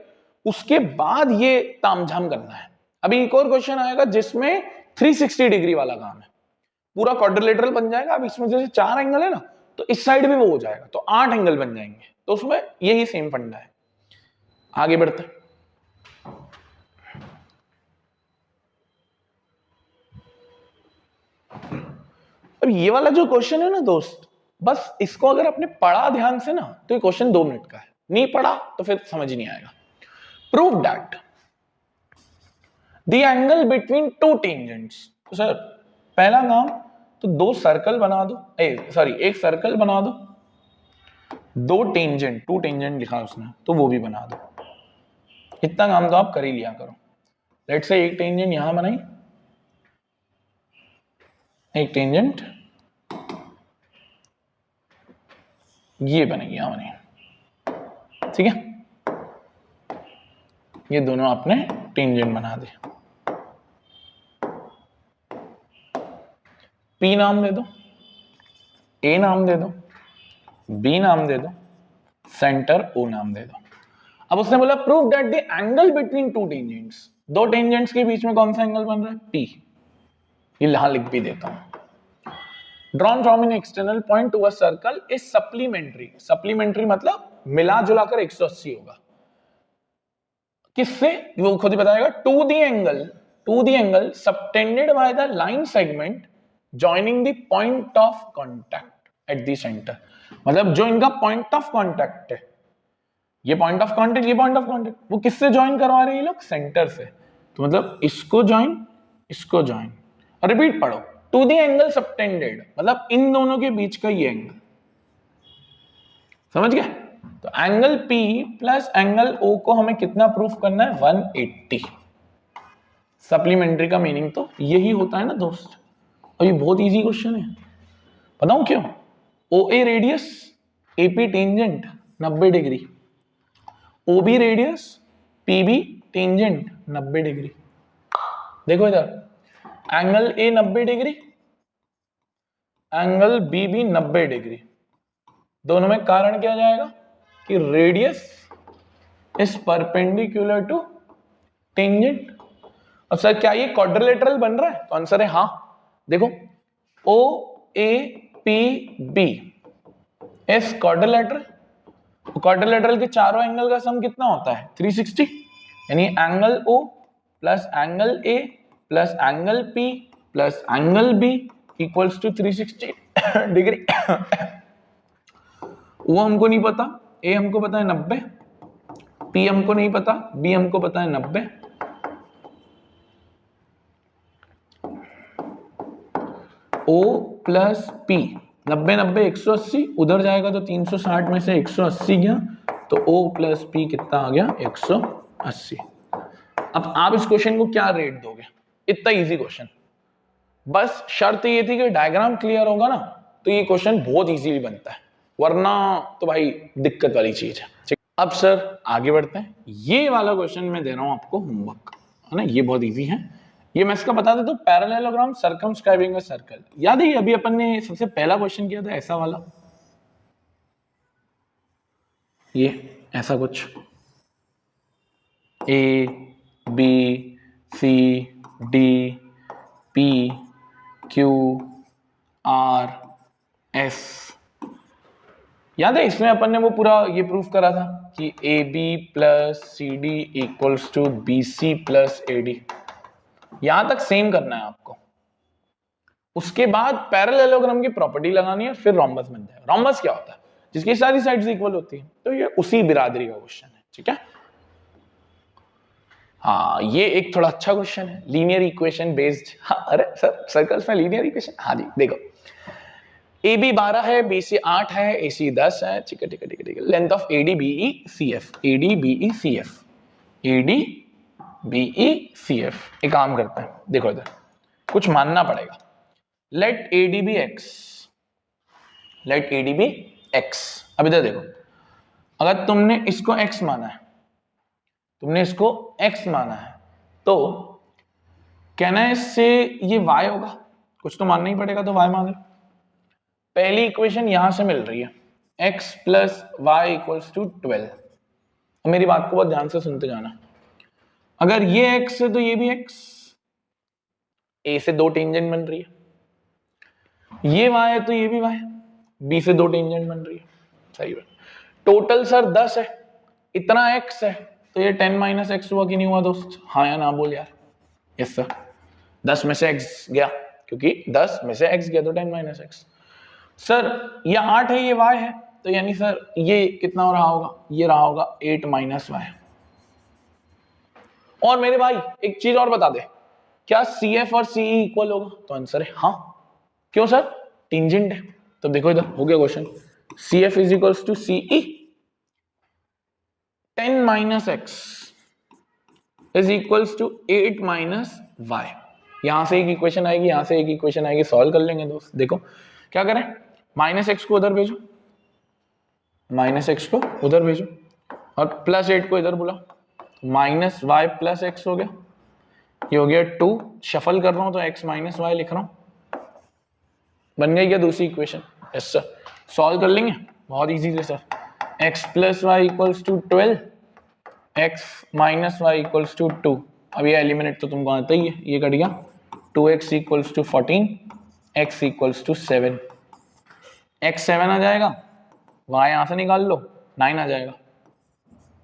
उसके बाद ये तामझाम करना है। अभी एक और क्वेश्चन आएगा जिसमें 360 डिग्री वाला काम है, पूरा क्वाड्रिलेटरल बन जाएगा। अब इसमें जैसे 4 एंगल है ना, तो इस साइड भी वो हो जाएगा, तो 8 एंगल बन जाएंगे, तो उसमें यही सेम फंडा है। आगे बढ़ते, अब ये वाला जो क्वेश्चन है ना दोस्त, बस इसको अगर आपने पढ़ा ध्यान से ना, तो ये क्वेश्चन 2 मिनट का है, नहीं पढ़ा तो फिर समझ नहीं आएगा। Prove that the angle between two tangents. तो सर पहला काम तो 2 सर्कल बना दो, एक सर्कल बना दो, 2 टेंजेंट, 2 टेंजेंट लिखा उसने, तो वो भी बना दो। इतना काम तो आप कर ही लिया करो। लेट्स से एक टेंजेंट यहां बनाई, एक टेंजेंट ये बनेगी, यहां बनेगी, ठीक है। ये दोनों आपने टेंजेंट बना दे, P नाम दे दो, A नाम दे दो, B नाम दे दो, सेंटर O नाम दे दो। अब उसने बोला prove that the angle between two tangents, 2 tangents के बीच में कौन सा एंगल बन रहा है, P। ये यहां लिख भी देता हूं, drawn from an external point to a circle is supplementary, supplementary मतलब मिला जुला कर 180 होगा, किससे वो खुद ही बताएगा, to the angle subtended by the line segment joining the point of contact at the centre, मतलब जो इनका पॉइंट ऑफ कांटेक्ट है, ये पॉइंट ऑफ कांटेक्ट, ये पॉइंट ऑफ कांटेक्ट, वो किससे ज्वाइन करवा रहे हैं ये लोग, सेंटर से, तो मतलब इसको ज्वाइन और रिपीट पढ़ो, टू द एंगल सबटेंडेड मतलब इन दोनों के बीच का ये एंगल, समझ गए, तो angle P plus angle O को हमें कितना प्रूफ करना है, 180। सप्लीमेंट्री का मीनिंग तो यही होता है ना दोस्त, और ये बहुत इजी क्वेश्चन है, बताऊं क्यों, OA radius, AP tangent 90 degree, OB radius, PB tangent 90 degree, देखो इधर angle A 90 degree, angle B भी 90 डिग्री, दोनों में कारण क्या जाएगा कि radius is perpendicular to tangent. अब सर क्या ये क्वाड्रिलेटरल बन रहा है, तो आंसर है हाँ, देखो OAPB इज क्वाड्रिलेटरल, क्वाड्रिलेटरल के चारों एंगल का सम कितना होता है 360, यानी angle O plus angle A plus angle P plus angle B equals to 360 degree. वो हमको नहीं पता, A हमको पता है 90, P हमको नहीं पता, B हमको पता है 90, O प्लस P 90 90 180, उधर जाएगा तो 360 में से 180 गया, तो O प्लस P कितना आ गया 180। अब आप इस क्वेश्चन को क्या रेट दोगे, इतना इजी क्वेश्चन, बस शर्त ये थी कि डायग्राम क्लियर होगा ना तो ये क्वेश्चन बहुत इजीली बनता है, वरना तो भाई दिक्कत वाली चीज है। ठीक, अब सर आगे बढ़ते हैं, ये वाला क्वेश्चन मैं दे रहा हूं आपको होमवर्क, है ना, ये बहुत इजी है, ये मैं इसका बता देता हूं, पैरेललोग्राम सर्कमस्क्राइबिंग अ सर्कल, याद है अभी अपन ने सबसे पहला क्वेश्चन किया था ऐसा वाला, ये ऐसा कुछ A B C D P Q R S, याद है इसमें अपन ने वो पूरा ये प्रूफ करा था कि AB plus CD equals to BC plus AD, यहां तक सेम करना है आपको, उसके बाद पैरेललोग्राम की प्रॉपर्टी लगानी है, फिर रोम्बस बनता है। रोम्बस क्या होता है, जिसकी सारी साइड्स इक्वल होती है, तो ये उसी बिरादरी का क्वेश्चन है, ठीक है। हाँ ये एक थोड़ा अच्छा क्वेश्चन है, लीनियर इक्वेशन बेस्ड, हाँ अरे सर सर्कल्स में लीनियर इक्वेशन, हाँ जी देखो AB 12 है, BC 8 है, AC 10 है, ठीक है ठीक है ठीक है ठीक है, length of AD BE CF, AD BE CF, AD BE CF, एक काम करते हैं, देखो इधर कुछ मानना पड़ेगा, लेट AD be X, लेट AD be X, अब इधर देखो अगर तुमने इसको X माना है, तुमने इसको X माना है, तो कहना है इससे ये Y होगा, कुछ तो मानना ही पड़ेगा, तो Y मान लो, पहली इक्वेशन यहां से मिल रही है x plus y equals to 12, मेरी बात को बहुत ध्यान से सुनते जाना, अगर ये x है तो ये भी x, a से दो टेंजेंट बन रही है, ये y है तो ये भी y, b से दो टेंजेंट बन रही है, सही बात, टोटल सर 10 है, इतना x है तो ये 10 माइनस एक्स हुआ कि नहीं हुआ दोस्त, हाँ या ना बोल यार, यस सर, 10 में से x गया, क्योंकि 10 में से x गया तो 10 माइनस एक्स, सर ये 8 है ये y है, तो यानी सर ये कितना रहा होगा, ये रहा होगा 8 माइनस वाई। और मेरे भाई एक चीज और बता दे, क्या CF और CE इक्वल होगा, तो आंसर है हाँ, क्यों सर, टेंजेंट है, तो देखो इधर हो गया question, CF is equals to CE, 10 minus x is equals to 8 minus y, यहां से एक इक्वेशन आएगी, यहां से एक इक्वेशन आएगी, सॉल्व कर लेंगे दोस्त। देखो क्या करें, माइनस एक्स को उधर भेजो, माइनस एक्स को उधर भेजो, और प्लस 8 को इधर बुलाओ, माइनस वाई प्लस एक्स हो गया, ये हो गया 2, शफल कर रहा हूं तो x माइनस वाई लिख रहा हूं, बन गई क्या दूसरी इक्वेशन, यस सर, सॉल्व कर लेंगे बहुत इजी से sir, x plus y equals to 12, x minus y equals to 2, अब ये एलिमिनेट तो तुमको आता ही है, ये कट गया, 2x equals to 14, x equals to 7, x 7 आ जाएगा, y यहां से निकाल लो 9 आ जाएगा,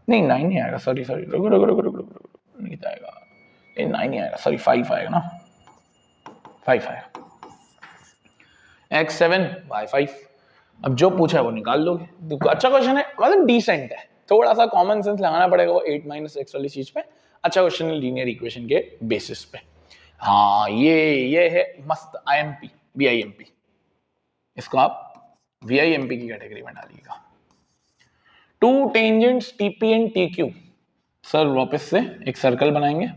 नहीं 9 नहीं आएगा, सॉरी रुको रुको रुको रुको रुको, नहीं आएगा, ये 9 नहीं आएगा, सॉरी 5 आएगा ना, 5 आएगा, x 7 y 5। अब जो पूछा है वो निकाल लोगे, अच्छा क्वेश्चन है, मतलब डिसेंट है, थोड़ा सा कॉमन सेंस लगाना पड़ेगा वो 8 माइनस एक्स वाली चीज पे, अच्छा क्वेश्चन है लीनियर इक्वेशन के बेसिस पे। हाँ ये है मस्त आईएमपी बीआईएमपी, इसको आप वीआईएमपी की कैटेगरी में डालिएगा। To tangents TP and TQ, sir वापस से एक सर्कल बनाएंगे,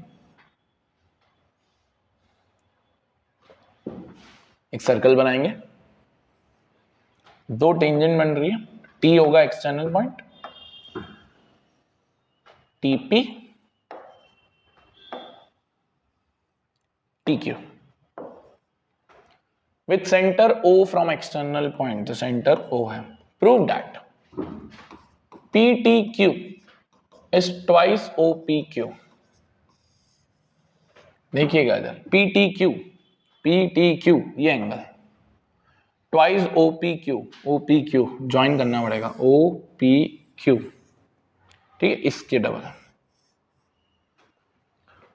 एक सर्कल बनाएंगे, दो टेंजेंट बन रही है, टी होगा external point, TP TQ with center O from external point, the center O है, prove that PTQ is twice OPQ। देखिएगा इधर PTQ ये एंगल ट्वाइस OPQ ज्वाइन करना पड़ेगा OPQ, ठीक है, इसके डबल।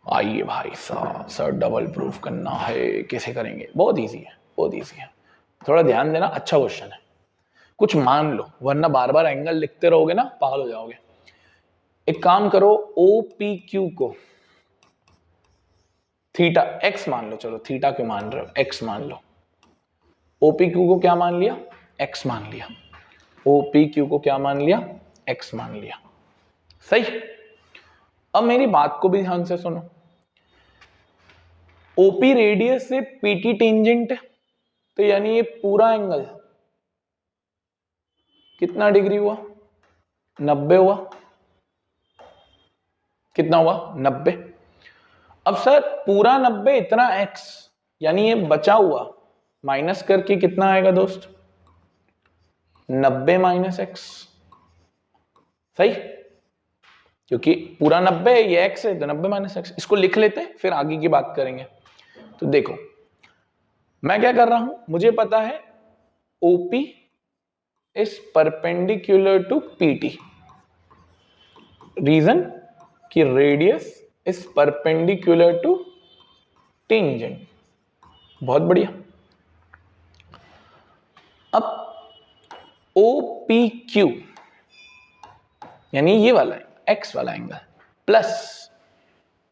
आइए भाई साहब, सर डबल प्रूफ करना है, कैसे करेंगे, बहुत इजी है, बहुत इजी है, थोड़ा ध्यान देना, अच्छा क्वेश्चन है, कुछ मान लो वरना बार बार एंगल लिखते रहोगे ना पागल हो जाओगे। एक काम करो, OPQ को थीटा x मान लो, चलो थीटा क्यों मान रहे हो, x मान लो, OPQ को क्या मान लिया, x मान लिया, OPQ को क्या मान लिया, x मान लिया, सही। अब मेरी बात को भी ध्यान से सुनो, OP रेडियस से PT टेंजेंट है, तो यानी ये पूरा एंगल कितना डिग्री हुआ, 90 हुआ, कितना हुआ 90। अब सर पूरा 90 इतना x, यानी ये बचा हुआ माइनस करके कितना आएगा दोस्त, 90 माइनस x, सही, क्योंकि पूरा 90 है, ये x है, तो 90 माइनस x, इसको लिख लेते हैं फिर आगे की बात करेंगे। तो देखो मैं क्या कर रहा हूं, मुझे पता है OP is perpendicular to PT, reason कि radius is perpendicular to tangent, बहुत बढ़िया। अब OPQ यानी ये वाला x वाला एंगल प्लस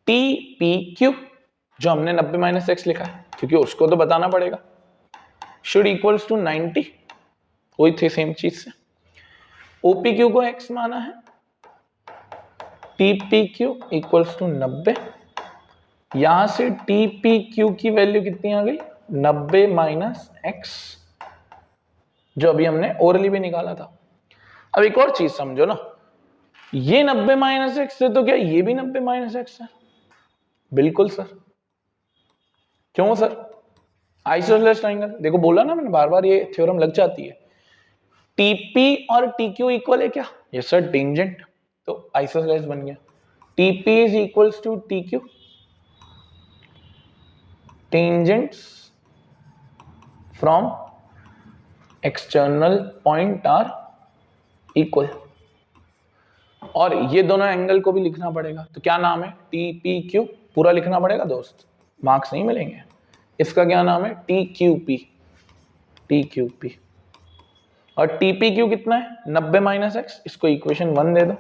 TPQ जो हमने 90 माइनस एक्स लिखा है, क्योंकि उसको तो बताना पड़ेगा, शुड इक्वल्स टू 90, वही थे सेम चीज से। OPQ को x माना है, TPQ इक्वल्स टू 90, यहां से TPQ की वैल्यू कितनी आ गई, 90 माइनस एक्स, जो अभी हमने ओरली भी निकाला था। अब एक और चीज समझो ना, ये 90 माइनस एक्स है तो क्या ये भी 90 माइनस एक्स है, बिल्कुल सर, क्यों सर, आइसोसेलेस ट्रायंगल, देखो बोला ना मैंने बार बार, ये थ्योरम लग जाती है। TP और TQ इक्वल है क्या, ये सर टेंजेंट, तो आइसोसेलेस बन गया, TP is equals to TQ, tangents from external point are equal, और ये दोनों एंगल को भी लिखना पड़ेगा, तो क्या नाम है, TPQ, पूरा लिखना पड़ेगा दोस्त, मार्क्स नहीं मिलेंगे। इसका क्या नाम है, TQP, और TPQ कितना है, 90 माइनस एक्स, इसको इक्वेशन 1 दे दो,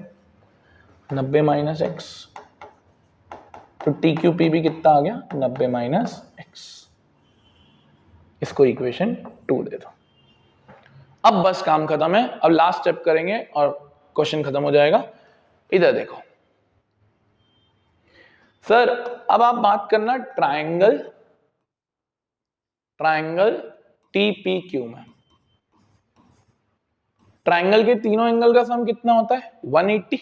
90 माइनस एक्स, तो TQP भी कितना आ गया, 90 माइनस एक्स, इसको इक्वेशन 2 दे दो। अब बस काम खत्म है, अब लास्ट स्टेप करेंगे और क्वेश्चन खत्म हो जाएगा। इधर देखो सर, अब आप बात करना ट्रायंगल TPQ में, ट्रायंगल के तीनों एंगल का सम कितना होता है, 180।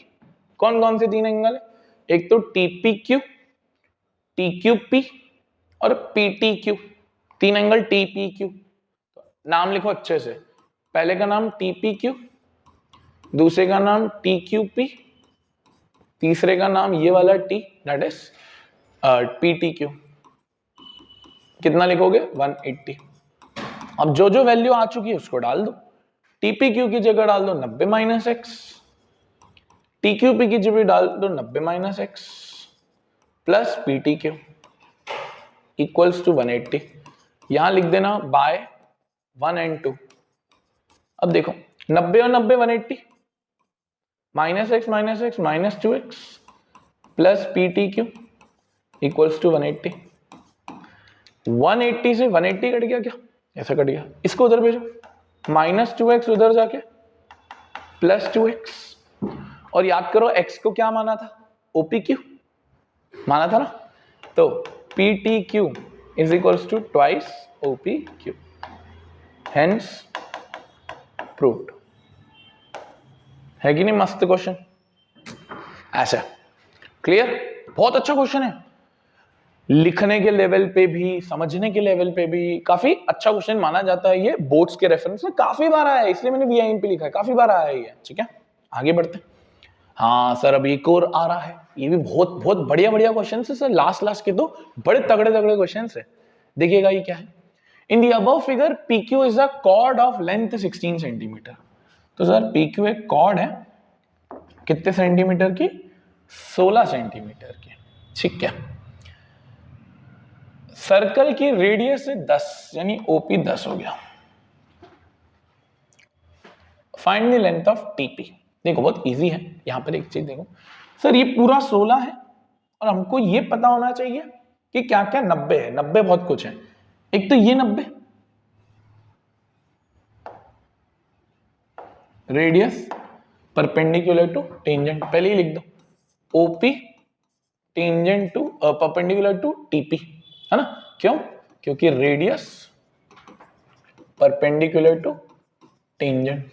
कौन कौन से तीन एंगल है, एक तो TPQ, TQP और PTQ, तीन एंगल TPQ, नाम लिखो अच्छे से, पहले का नाम TPQ, दूसरे का नाम TQP, तीसरे का नाम ये वाला T, दैट इज PTQ। कितना लिखोगे, 180। अब जो जो वैल्यू आ चुकी है उसको डाल दो। टीपी क्यू की जगह डाल दो 90 minus x, T Q P की जगह डाल दो 90 minus x plus P T Q equals to 180। यहां लिख देना बाय 1 एंड 2। अब देखो 90 और 90 180, minus x minus 2x plus P T Q equals to 180। 180 से 180 कट गया क्या? ऐसा कट गया। इसको उधर भेजो, माइनस 2x उधर जाके प्लस 2x। और याद करो x को क्या माना था? ओपी क्यू माना था ना, तो P T Q is equals to twice OP Q, hence proved. है कि नहीं मस्त क्वेश्चन? ऐसा क्लियर? बहुत अच्छा क्वेश्चन है, लिखने के लेवल पे भी समझने के लेवल पे भी काफी अच्छा क्वेश्चन माना जाता है। ये बोर्ड्स के रेफरेंस में काफी बार आया है, इसलिए मैंने वीआईएम पे लिखा है, काफी बार आया है ये। ठीक है, आगे बढ़ते हैं। हाँ सर, अभी एक और आ रहा है, ये भी बहुत बहुत बढ़िया बढ़िया क्वेश्चन है सर। लास्ट के तो बड़े तगड़े तगड़े क्वेश्चन है। देखिएगा ये क्या है। In the above figure PQ is a chord of length 16 centimetre. तो सर PQ एक कॉर्ड है, कितने सेंटीमीटर की? 16 सेंटीमीटर की। ठीक है, सर्कल की रेडियस 10 यानी ओपी 10 हो गया। Find the length of TP. देखो बहुत इजी है, यहां पर एक चीज देखो सर, ये पूरा 16 है और हमको ये पता होना चाहिए कि क्या क्या 90 है। 90 बहुत कुछ है। एक तो ये 90 रेडियस परपेंडिकुलर टू टेंजेंट, पहले ही लिख दो OP tangent to perpendicular to TP, है ना? क्यों? क्योंकि रेडियस परपेंडिकुलर टू टेंजेंट।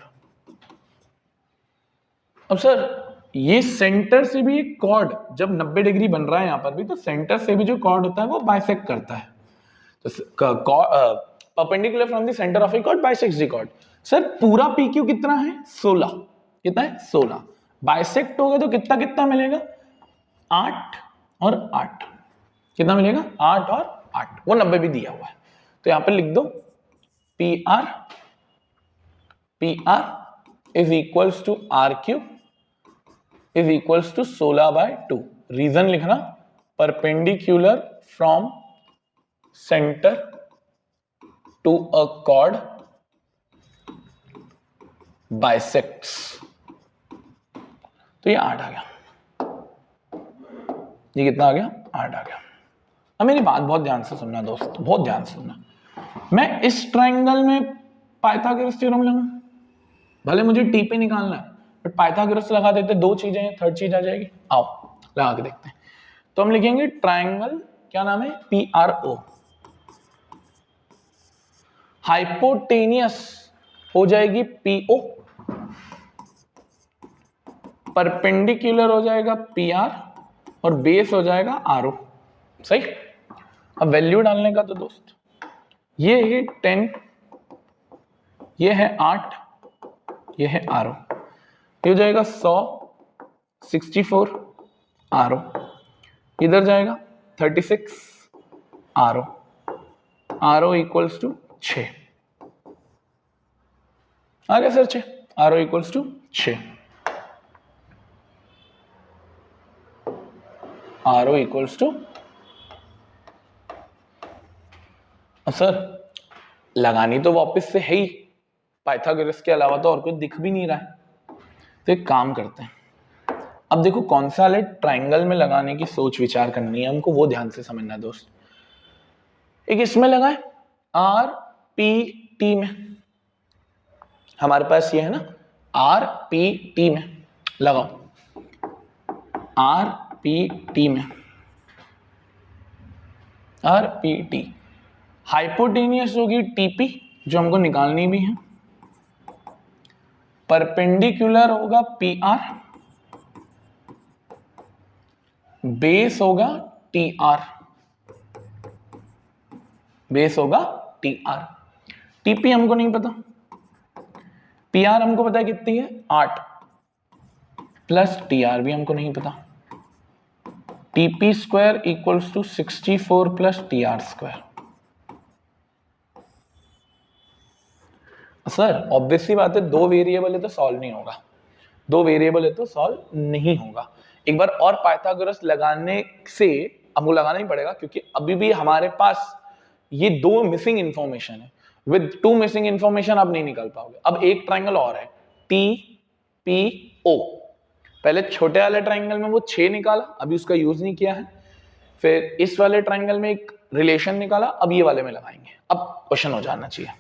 अब सर ये सेंटर से भी एक कॉर्ड जब 90 डिग्री बन रहा है यहां पर भी, तो सेंटर से भी जो कॉर्ड होता है वो बाइसेक्ट करता है। तो perpendicular from the centre of a chord bisects the chord. Sir पूरा PQ कितना है? 16। कितना है? 16। बाइसेक्ट होगा तो कितना कितना मिलेगा? 8 और 8। कितना मिलेगा? 8 और 8। वो 90 भी दिया हुआ है, तो यहां पर लिख दो PR is equals to RQ is equals to 16/2। Reason लिखना, perpendicular from centre to a chord bisects. तो ये 8 आ गया। ये कितना आ गया? 8 आ गया। अब मेरी बात बहुत ध्यान से सुनना दोस्त, बहुत ध्यान से सुनना। मैं इस ट्रायंगल में पाइथागोरस थ्योरम लगाऊं, भले मुझे टीपी निकालना है, बट पाइथागोरस लगा देते, दो चीजें हैं, थर्ड चीज आ जाएगी। आओ लगा के देखते हैं। तो हम लिखेंगे ट्रायंगल, क्या नाम है? PRO। हाइपोटेनियस हो जाएगी PO, परपेंडिकुलर हो जाएगा PR और बेस हो जाएगा RO। सही। अब वैल्यू डालने का तो दोस्त, ये है 10, ये है 8, ये है RO। ये हो जाएगा 100, 64 RO। इधर जाएगा 36 RO इक्वल्स टू 6 आ गया sir. 6 RO equals to 6, RO equals to. Sir लगानी तो वापस से है ही, पाइथागोरस के अलावा तो और कुछ दिख भी नहीं रहा है। तो एक काम करते हैं, अब देखो कौन सा वाले ट्रायंगल में लगाने की सोच विचार करनी है हमको, वो ध्यान से समझना है दोस्त। एक इसमें लगाए RPT में, हमारे पास ये है ना RPT में लगाओ, RPT में, RPT। हाइपोटेनियस होगी TP जो हमको निकालनी भी है, परपेंडिकुलर होगा PR, बेस होगा TR, बेस होगा TR। TP हमको नहीं पता, PR हमको पता है कितनी है 8, प्लस TR भी हमको नहीं पता। TP square equals to 64 plus TR square. Sir obviously बात है, दो वेरिएबल है तो सॉल्व नहीं होगा, दो वेरिएबल है तो सॉल्व नहीं होगा। एक बार और पाइथागोरस लगाने से, हमको लगाना ही पड़ेगा क्योंकि अभी भी हमारे पास ये दो मिसिंग इंफॉर्मेशन है। विद टू मिसिंग इंफॉर्मेशन आप नहीं निकाल पाओगे। अब एक ट्राइंगल और है, टी पी ओ। पहले छोटे वाले ट्राइंगल में वो 6 निकाला, अभी उसका यूज नहीं किया है। फिर इस वाले ट्राइंगल में एक रिलेशन निकाला, अब ये वाले में लगाएंगे। अब क्वेश्चन हो जाना चाहिए,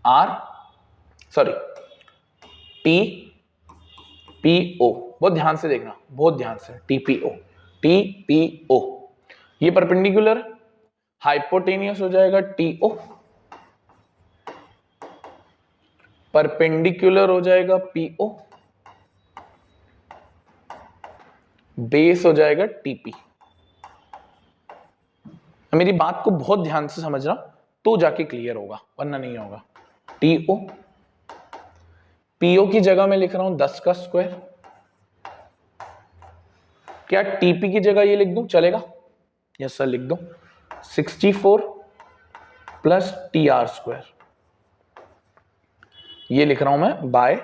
R sorry T P O, बहुत ध्यान से देखना, बहुत ध्यान से, टीपीओ, टीपीओ, ये परपेंडिकुलर, हाइपोटेनियस हो जाएगा टीओ, परपेंडिकुलर हो जाएगा पीओ, बेस हो जाएगा टीपी। मेरी बात को बहुत ध्यान से समझना तो जाके क्लियर होगा, वरना नहीं होगा। टीओ, पीओ की जगह मैं लिख रहा हूं 10 का स्क्वायर। क्या टीपी की जगह ये लिख दूं, चलेगा? यस सर लिख दो, 64 प्लस टी आर स्क्वायर, ये लिख रहा हूं मैं बाय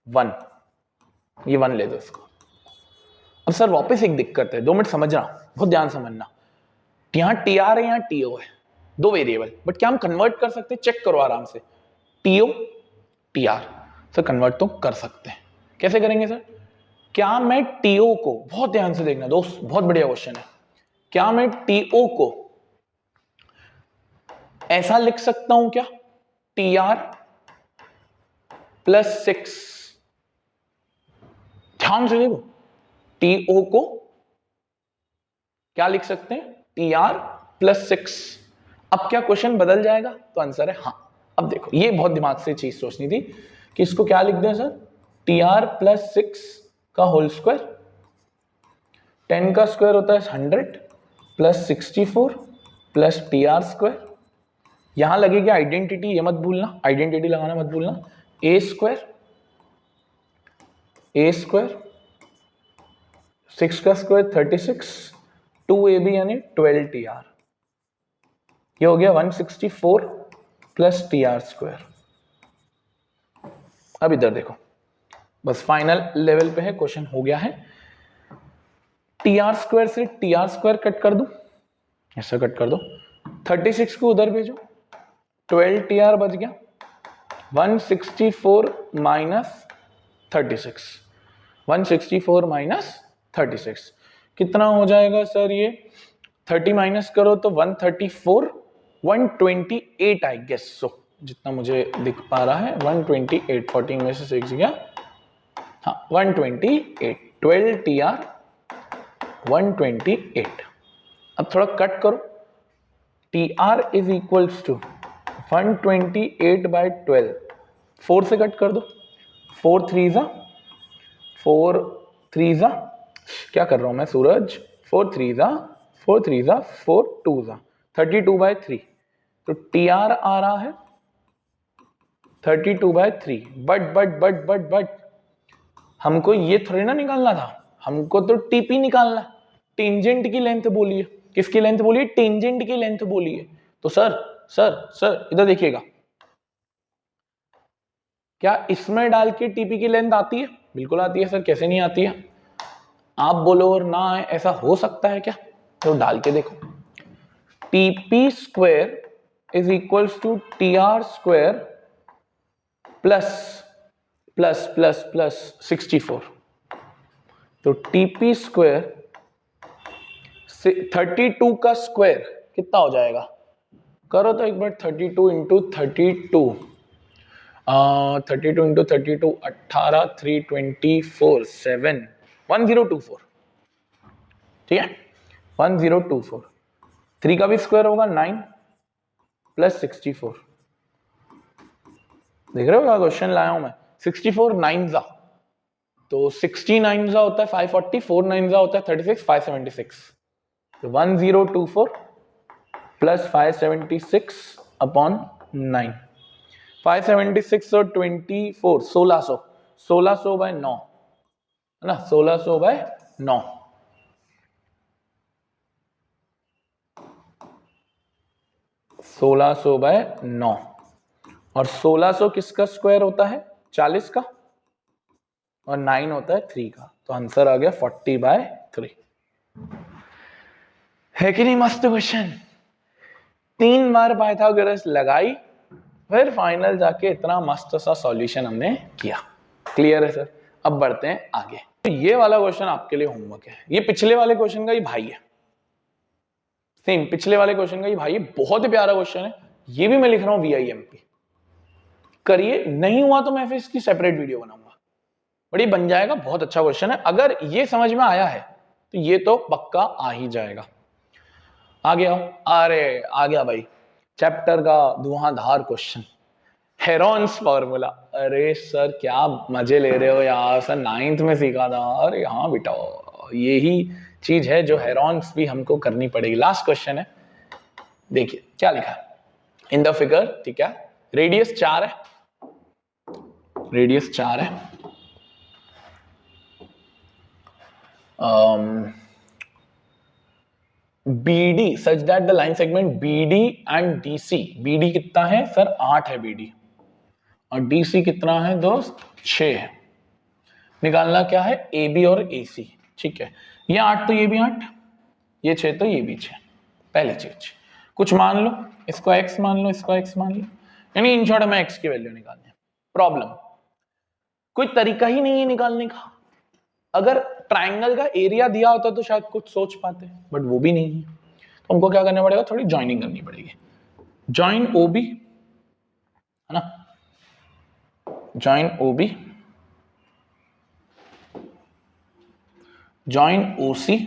1, ये 1 ले दो इसको। अब सर वापस एक दिक्कत है, 2 मिनट समझना, बहुत ध्यान समझना। यहां टी आर है, यहां टीओ है, दो वेरिएबल, बट क्या हम कन्वर्ट कर सकते हैं? चेक करो आराम से, TO T R, sir convert तो कर सकते हैं। कैसे करेंगे सर? क्या मैं टीओ को, बहुत ध्यान से देखना दोस्त, बहुत बढ़िया क्वेश्चन है, क्या मैं टीओ को ऐसा लिख सकता हूं क्या, टी आर प्लस 6, ध्यान से देखो, टीओ को क्या लिख सकते हैं, टी आर प्लस 6। अब क्या क्वेश्चन बदल जाएगा? तो आंसर है हाँ। अब देखो, ये बहुत दिमाग से चीज सोचनी थी कि इसको क्या लिख दें सर, टी आर प्लस 6 का होल स्क्वायर, 10 का स्क्वायर होता है 100 plus 64 plus T R square. यहां लगेगी आइडेंटिटी, ये मत भूलना, आइडेंटिटी लगाना मत भूलना, ए स्क्वायर 6 का स्क्वायर 36, 2ab यानी 12 टी आर, ये हो गया 164 प्लस टी आर स्क्वायर। अब इधर देखो, बस फाइनल लेवल पे है, क्वेश्चन हो गया है। टी आर स्क्वायर से टी आर स्क्वायर कट कर दो, ऐसा कट कर दो, 36 को उधर भेजो, 12 टी आर बच गया, 164 माइनस 36, 164 माइनस 36 कितना हो जाएगा सर? ये 30 माइनस करो तो 134, 128 आई गेस सो, जितना मुझे दिख पा रहा है 128, 14 में से 6 गया, हाँ 128, 12 टी आर 128। अब थोड़ा कट करो, T R is equals to 128 by 12, 4 से कट कर दो, 4 3 जा, 4 3 जा, क्या कर रहा हूं मैं सूरज, 4 3 जा, 4 3 जा, 4 2 जा, 32 बाई 3, तो टी आर आ रहा है 32 बाई 3। बट हमको ये थोड़ी ना निकालना था, हमको तो टीपी निकालना, टेंजेंट की लेंथ बोलिए, किसकी लेंथ बोलिए, टेंजेंट की लेंथ बोलिए। तो सर इधर देखिएगा, क्या इसमें डाल के टीपी की लेंथ आती है? बिल्कुल आती है सर, कैसे नहीं आती है? आप बोलो और ना आए, ऐसा हो सकता है क्या? तो डाल के देखो, TP square is equals to T R square plus plus plus plus 64, तो टीपी स्क्वायर 32 का स्क्वायर कितना हो जाएगा? करो तो एक बार, 32 इंटू 32, 32 इंटू 32, 18, 324, 7, 1024, ठीक है 1024। 3 का भी स्क्वायर होगा 9 प्लस 64, देख रहे हो क्या क्वेश्चन लाया हूं मैं, 64 9 जा, तो 69 जा होता है 540, 4 9 जा होता है 36, 576, तो 1024 प्लस 576 अपॉन 9, 576 और 24, 1600, 1600 बाय 9 है ना, 1600 बाय 9, 1600 बाय 9, और 1600 किसका स्क्वायर होता है? 40 का, और 9 होता है 3 का, तो आंसर आ गया 40/3। है कि नहीं मस्त क्वेश्चन? 3 बार पाइथागोरस लगाई, फिर फाइनल जाके इतना मस्त सा सॉल्यूशन हमने किया। क्लियर है सर? अब बढ़ते हैं आगे। तो ये वाला क्वेश्चन आपके लिए होमवर्क है, ये पिछले वाले क्वेश्चन का ही भाई है, सेम पिछले वाले क्वेश्चन का ही भाई है, बहुत ही प्यारा क्वेश्चन है। ये भी मैं लिख रहा हूं VIMP, करिए, नहीं हुआ तो मैं फिर इसकी सेपरेट वीडियो बनाऊंगा, बट ये बन जाएगा, बहुत अच्छा क्वेश्चन है। अगर ये समझ में आया है तो ये तो पक्का आ ही जाएगा। आ गया? अरे आ गया भाई, चैप्टर का धुआंधार क्वेश्चन, हेरॉन्स फॉर्मूला। अरे सर क्या मजे ले रहे हो यार, सर 9th में सीखा था। अरे हाँ बेटा, यही चीज है जो हेरॉन्स भी हमको करनी पड़ेगी। लास्ट क्वेश्चन है, देखिए क्या लिखा है इन द फिगर, ठीक है? रेडियस 4 है, रेडियस 4 है, BD such that the line segment BD and DC, BD कितना है सर? 8 है BD, और DC कितना है दोस्त? 6 है। निकालना क्या है? AB और AC, ठीक है? ये 8 तो ये भी 8, ये 6 तो ये भी 6। पहली चीज कुछ मान लो, इसको x मान लो, इसको x मान लो, यानी इन शॉर्ट हमें x की वैल्यू निकालनी है। प्रॉब्लम, कोई तरीका ही नहीं है निकालने का। अगर ट्राइंगल का एरिया दिया होता तो शायद कुछ सोच पाते, बट वो भी नहीं है, तो हमको क्या करना पड़ेगा? थोड़ी जॉइनिंग करनी पड़ेगी। जॉइन OB, है ना? Join OB, join OC,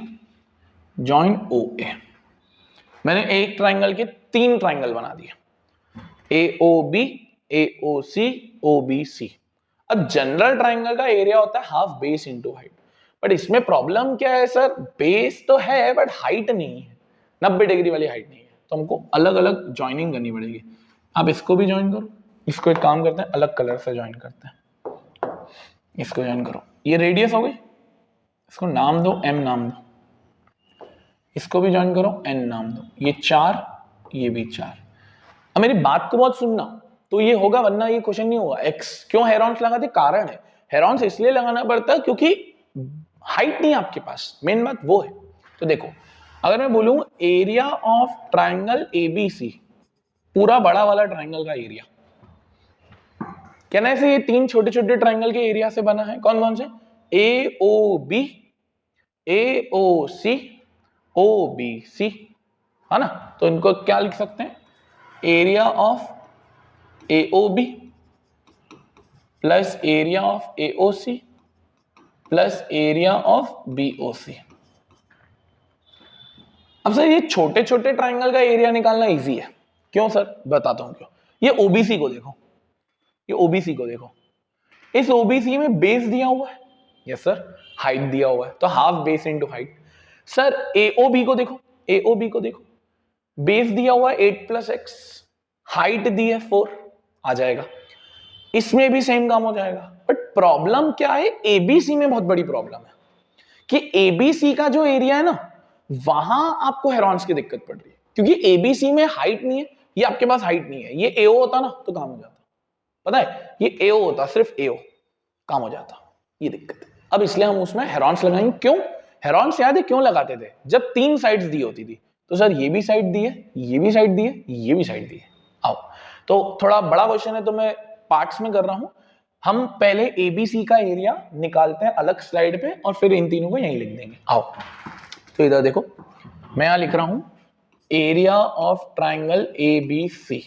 join OA। मैंने एक ट्राइंगल के 3 ट्राइंगल बना दिए, AOB, AOC, OBC। अब जनरल ट्राइंगल का एरिया होता है half base into height, but इसमें प्रॉब्लम क्या है सर? बेस तो है बट हाइट नहीं है, 90 डिग्री वाली हाइट नहीं है, तो हमको अलग अलग ज्वाइनिंग करनी पड़ेगी। आप इसको भी ज्वाइन करो, इसको एक काम करते हैं अलग कलर से ज्वाइन करते हैं, इसको ज्वाइन करो। ये रेडियस हो गई, इसको नाम दो M नाम दो, इसको भी ज्वाइन करो N नाम दो, ये 4, ये भी 4। अब मेरी बात को बहुत सुनना, तो ये होगा, वरना ये क्वेश्चन नहीं होगा। x क्यों हेरॉन्स लगाते? कारण है, हेरॉन्स इसलिए लगाना पड़ता है क्योंकि हाइट नहीं है आपके पास, मेन बात वो है। तो देखो, अगर मैं बोलूं एरिया ऑफ ट्राइंगल ABC, पूरा बड़ा वाला ट्राइंगल का एरिया, कहना है ये 3 छोटे छोटे ट्राइंगल के एरिया से बना है। कौन कौन से? AOB, AOC, OBC, है ना? तो इनको क्या लिख सकते हैं? Area of AOB plus area of AOC plus area of BOC। अब सर ये छोटे छोटे ट्राइंगल का एरिया निकालना इजी है, क्यों सर? बताता हूं क्यों। ये OBC को देखो, ये OBC को देखो, इस OBC में बेस दिया हुआ है, यस सर, हाइट दिया हुआ है, तो half base into height. Sir AOB को देखो, AOB को देखो, बेस दिया हुआ है 8 + x, हाइट दी है 4, आ जाएगा। इसमें भी सेम काम हो जाएगा, बट प्रॉब्लम क्या है? ABC में बहुत बड़ी प्रॉब्लम है कि ABC का जो एरिया है ना, वहां आपको हेरॉन्स की दिक्कत पड़ रही है, क्योंकि ABC में हाइट नहीं है, ये आपके पास हाइट नहीं है। ये AO होता ना तो काम हो जाता, पता है? ये AO होता, सिर्फ AO, काम हो जाता। ये दिक्कत है। अब इसलिए हम उसमें हेरॉन्स लगाएंगे। क्यों हेरॉन्स? याद है क्यों लगाते थे? जब 3 साइड्स दी होती थी, तो सर ये भी साइड दी है, ये भी साइड दी है, ये भी साइड दी है। आओ, तो थोड़ा बड़ा क्वेश्चन है तो मैं पार्ट्स में कर रहा हूं। हम पहले ABC का एरिया निकालते हैं अलग स्लाइड पे, और फिर इन तीनों को यहीं लिख देंगे। आओ, तो इधर देखो, मैं यहां लिख रहा हूं area of triangle ABC।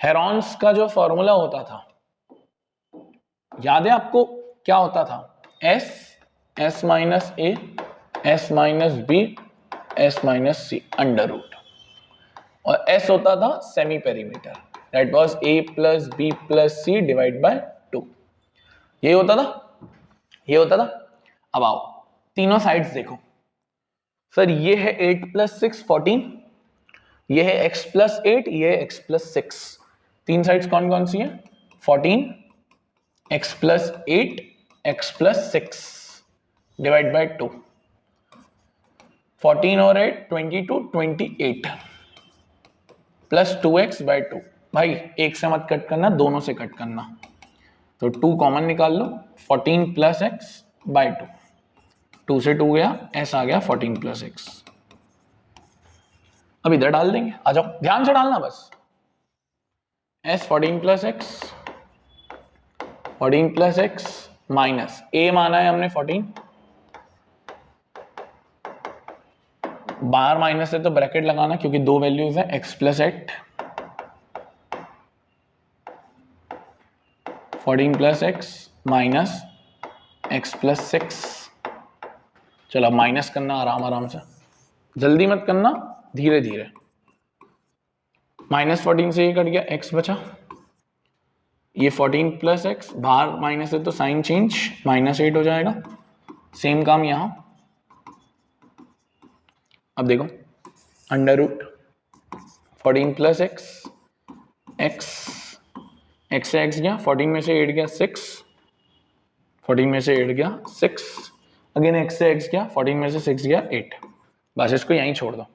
Heron's का जो फॉर्मूला होता था, याद है आपको क्या होता था? S, S minus A, S minus B, S minus C under root, और S होता था semi perimeter, that was A plus B plus C divide by 2। ये होता था, ये होता था। अब आओ, तीनों साइड्स देखो। सर ये है 8 + 6 14, ये है x + 8, ये है x + 6। तीन साइड्स कौन कौन सी है? 14, x + 8, x + 6 डिवाइड बाय 2। 14 और 8 22, 28 प्लस 2x/2। भाई एक से मत कट करना, दोनों से कट करना, तो 2 कॉमन निकाल लो, 14 प्लस एक्स बाई 2, 2 से 2 गया, एस आ गया 14 प्लस एक्स। अब इधर डाल देंगे, आ जाओ ध्यान से डालना बस, S 14 plus X, 14 plus X minus A माना है हमने 14, बाहर माइनस है तो ब्रैकेट लगाना क्योंकि दो वैल्यूज है, x plus 8, 14 plus X minus x plus 6। चलो अब माइनस करना आराम आराम से, जल्दी मत करना, धीरे धीरे। माइनस 14 से ये कट गया, एक्स बचा, ये 14 प्लस एक्स, बाहर माइनस है तो साइन चेंज, -8 हो जाएगा। सेम काम यहां, अब देखो under root 14 plus x, x से एक्स गया, 14 में से 8 गया 6, 14 में से 8 गया 6, अगेन एक्स से एक्स गया, 14 में से 6 गया 8। बस इसको यहीं छोड़ दो,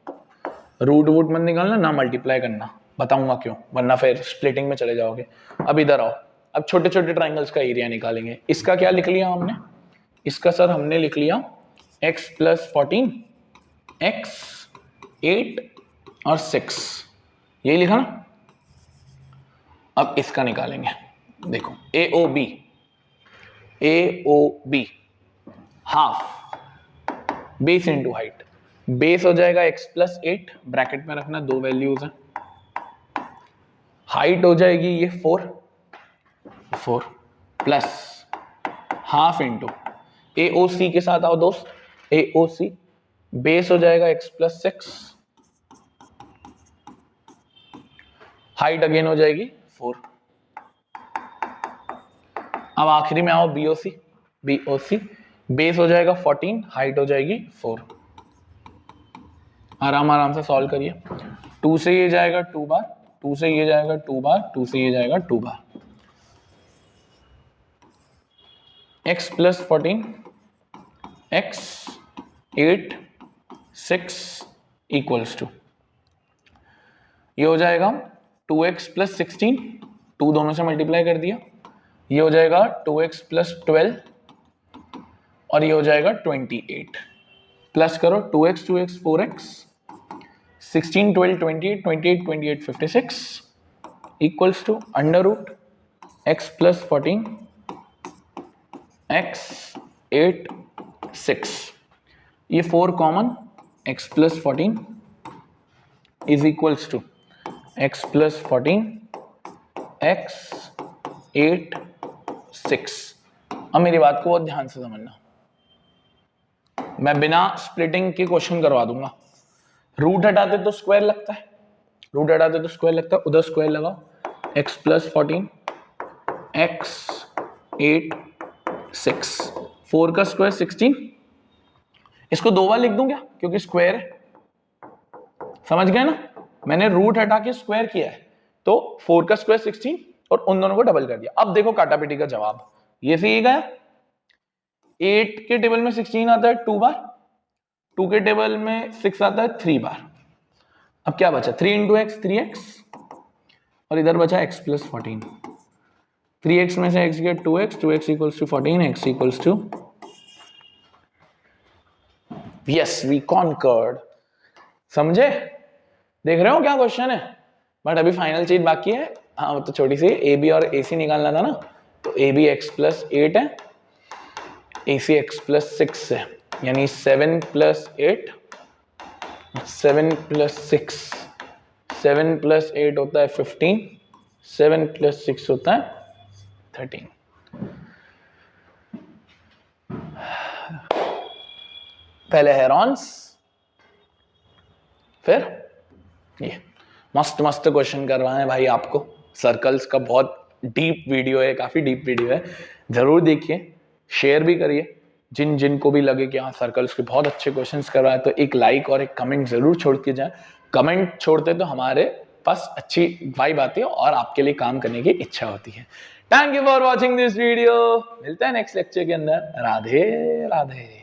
रूट वूट मत निकालना, ना मल्टीप्लाई करना, बताऊंगा क्यों, वरना फिर स्प्लिटिंग में चले जाओगे। अब इधर आओ, अब छोटे छोटे ट्राइंगल्स का एरिया निकालेंगे। इसका क्या लिख लिया हमने, इसका सर हमने लिख लिया x प्लस 14, x 8 और 6, यही लिखा ना। अब इसका निकालेंगे, देखो AOB half base into height, base हो जाएगा x प्लस 8, ब्रैकेट में रखना, दो वैल्यूज हैं, हाइट हो जाएगी ये 4 प्लस हाफ इंटू AOC के साथ आओ दोस्त, AOC बेस हो जाएगा x प्लस 6, हाइट अगेन हो जाएगी 4। अब आखिरी में आओ BOC बेस हो जाएगा 14, हाइट हो जाएगी 4। आराम आराम से सॉल्व करिए, 2 से ये जाएगा 2 बार, 2 से ये जाएगा 2 बार, 2 से ये जाएगा 2 बार, x plus 14, x 8 6 equals to, ये हो जाएगा 2x प्लस 16, 2 दोनों से मल्टीप्लाई कर दिया, ये हो जाएगा 2x प्लस 12 और ये हो जाएगा 28, प्लस करो 2x 4x, 16 12 28, 28 28 56 equals to under root x plus 14, x 8 6, ये 4 common, x plus 14 is equals to x plus 14, x 8 6। अब मेरी बात को बहुत ध्यान से समझना, मैं बिना स्प्लिटिंग के क्वेश्चन करवा दूंगा। रूट हटाते तो स्क्वायर लगता है, रूट हटाते तो स्क्वायर लगता है, उधर स्क्वायर लगाओ, x प्लस 14, x 8 6, 4 का स्क्वायर 16, इसको 2 बार लिख दूं क्या क्योंकि स्क्वायर है, समझ गए ना, मैंने रूट हटा के स्क्वायर किया है, तो 4 का स्क्वायर 16 और उन दोनों को डबल कर दिया। अब देखो काटापिटी का जवाब, ये से ये गया, 8 के टेबल में 16 आता है 2 बार, 2 के टेबल में 6 आता है 3 बार। अब क्या बचा, 3 इंटू एक्स 3x और इधर बचा x प्लस 14, 3x में से x गया 2x, 2x equals to 14, x equals to, yes we conquered. समझे, देख रहे हो क्या क्वेश्चन है, बट अभी फाइनल चीज बाकी है। हाँ वो तो छोटी सी AB और AC निकालना था ना, तो AB x प्लस 8 है, AC x प्लस 6 है, यानी 7 प्लस 8, 7 प्लस 6, 7 प्लस 8 होता है 15, 7 प्लस 6 होता है 13। पहले हेरॉन्स, फिर ये मस्त मस्त क्वेश्चन करवाए हैं भाई आपको। सर्कल्स का बहुत डीप वीडियो है, काफी डीप वीडियो है, जरूर देखिए, शेयर भी करिए जिन जिन को भी लगे कि हाँ सर्कल्स के बहुत अच्छे क्वेश्चंस करवाए, तो एक लाइक और एक कमेंट जरूर छोड़ के जाए। कमेंट छोड़ते तो हमारे पास अच्छी वाइब आती है और आपके लिए काम करने की इच्छा होती है। Thank you for watching this video, मिलते हैं नेक्स्ट लेक्चर के अंदर। राधे राधे।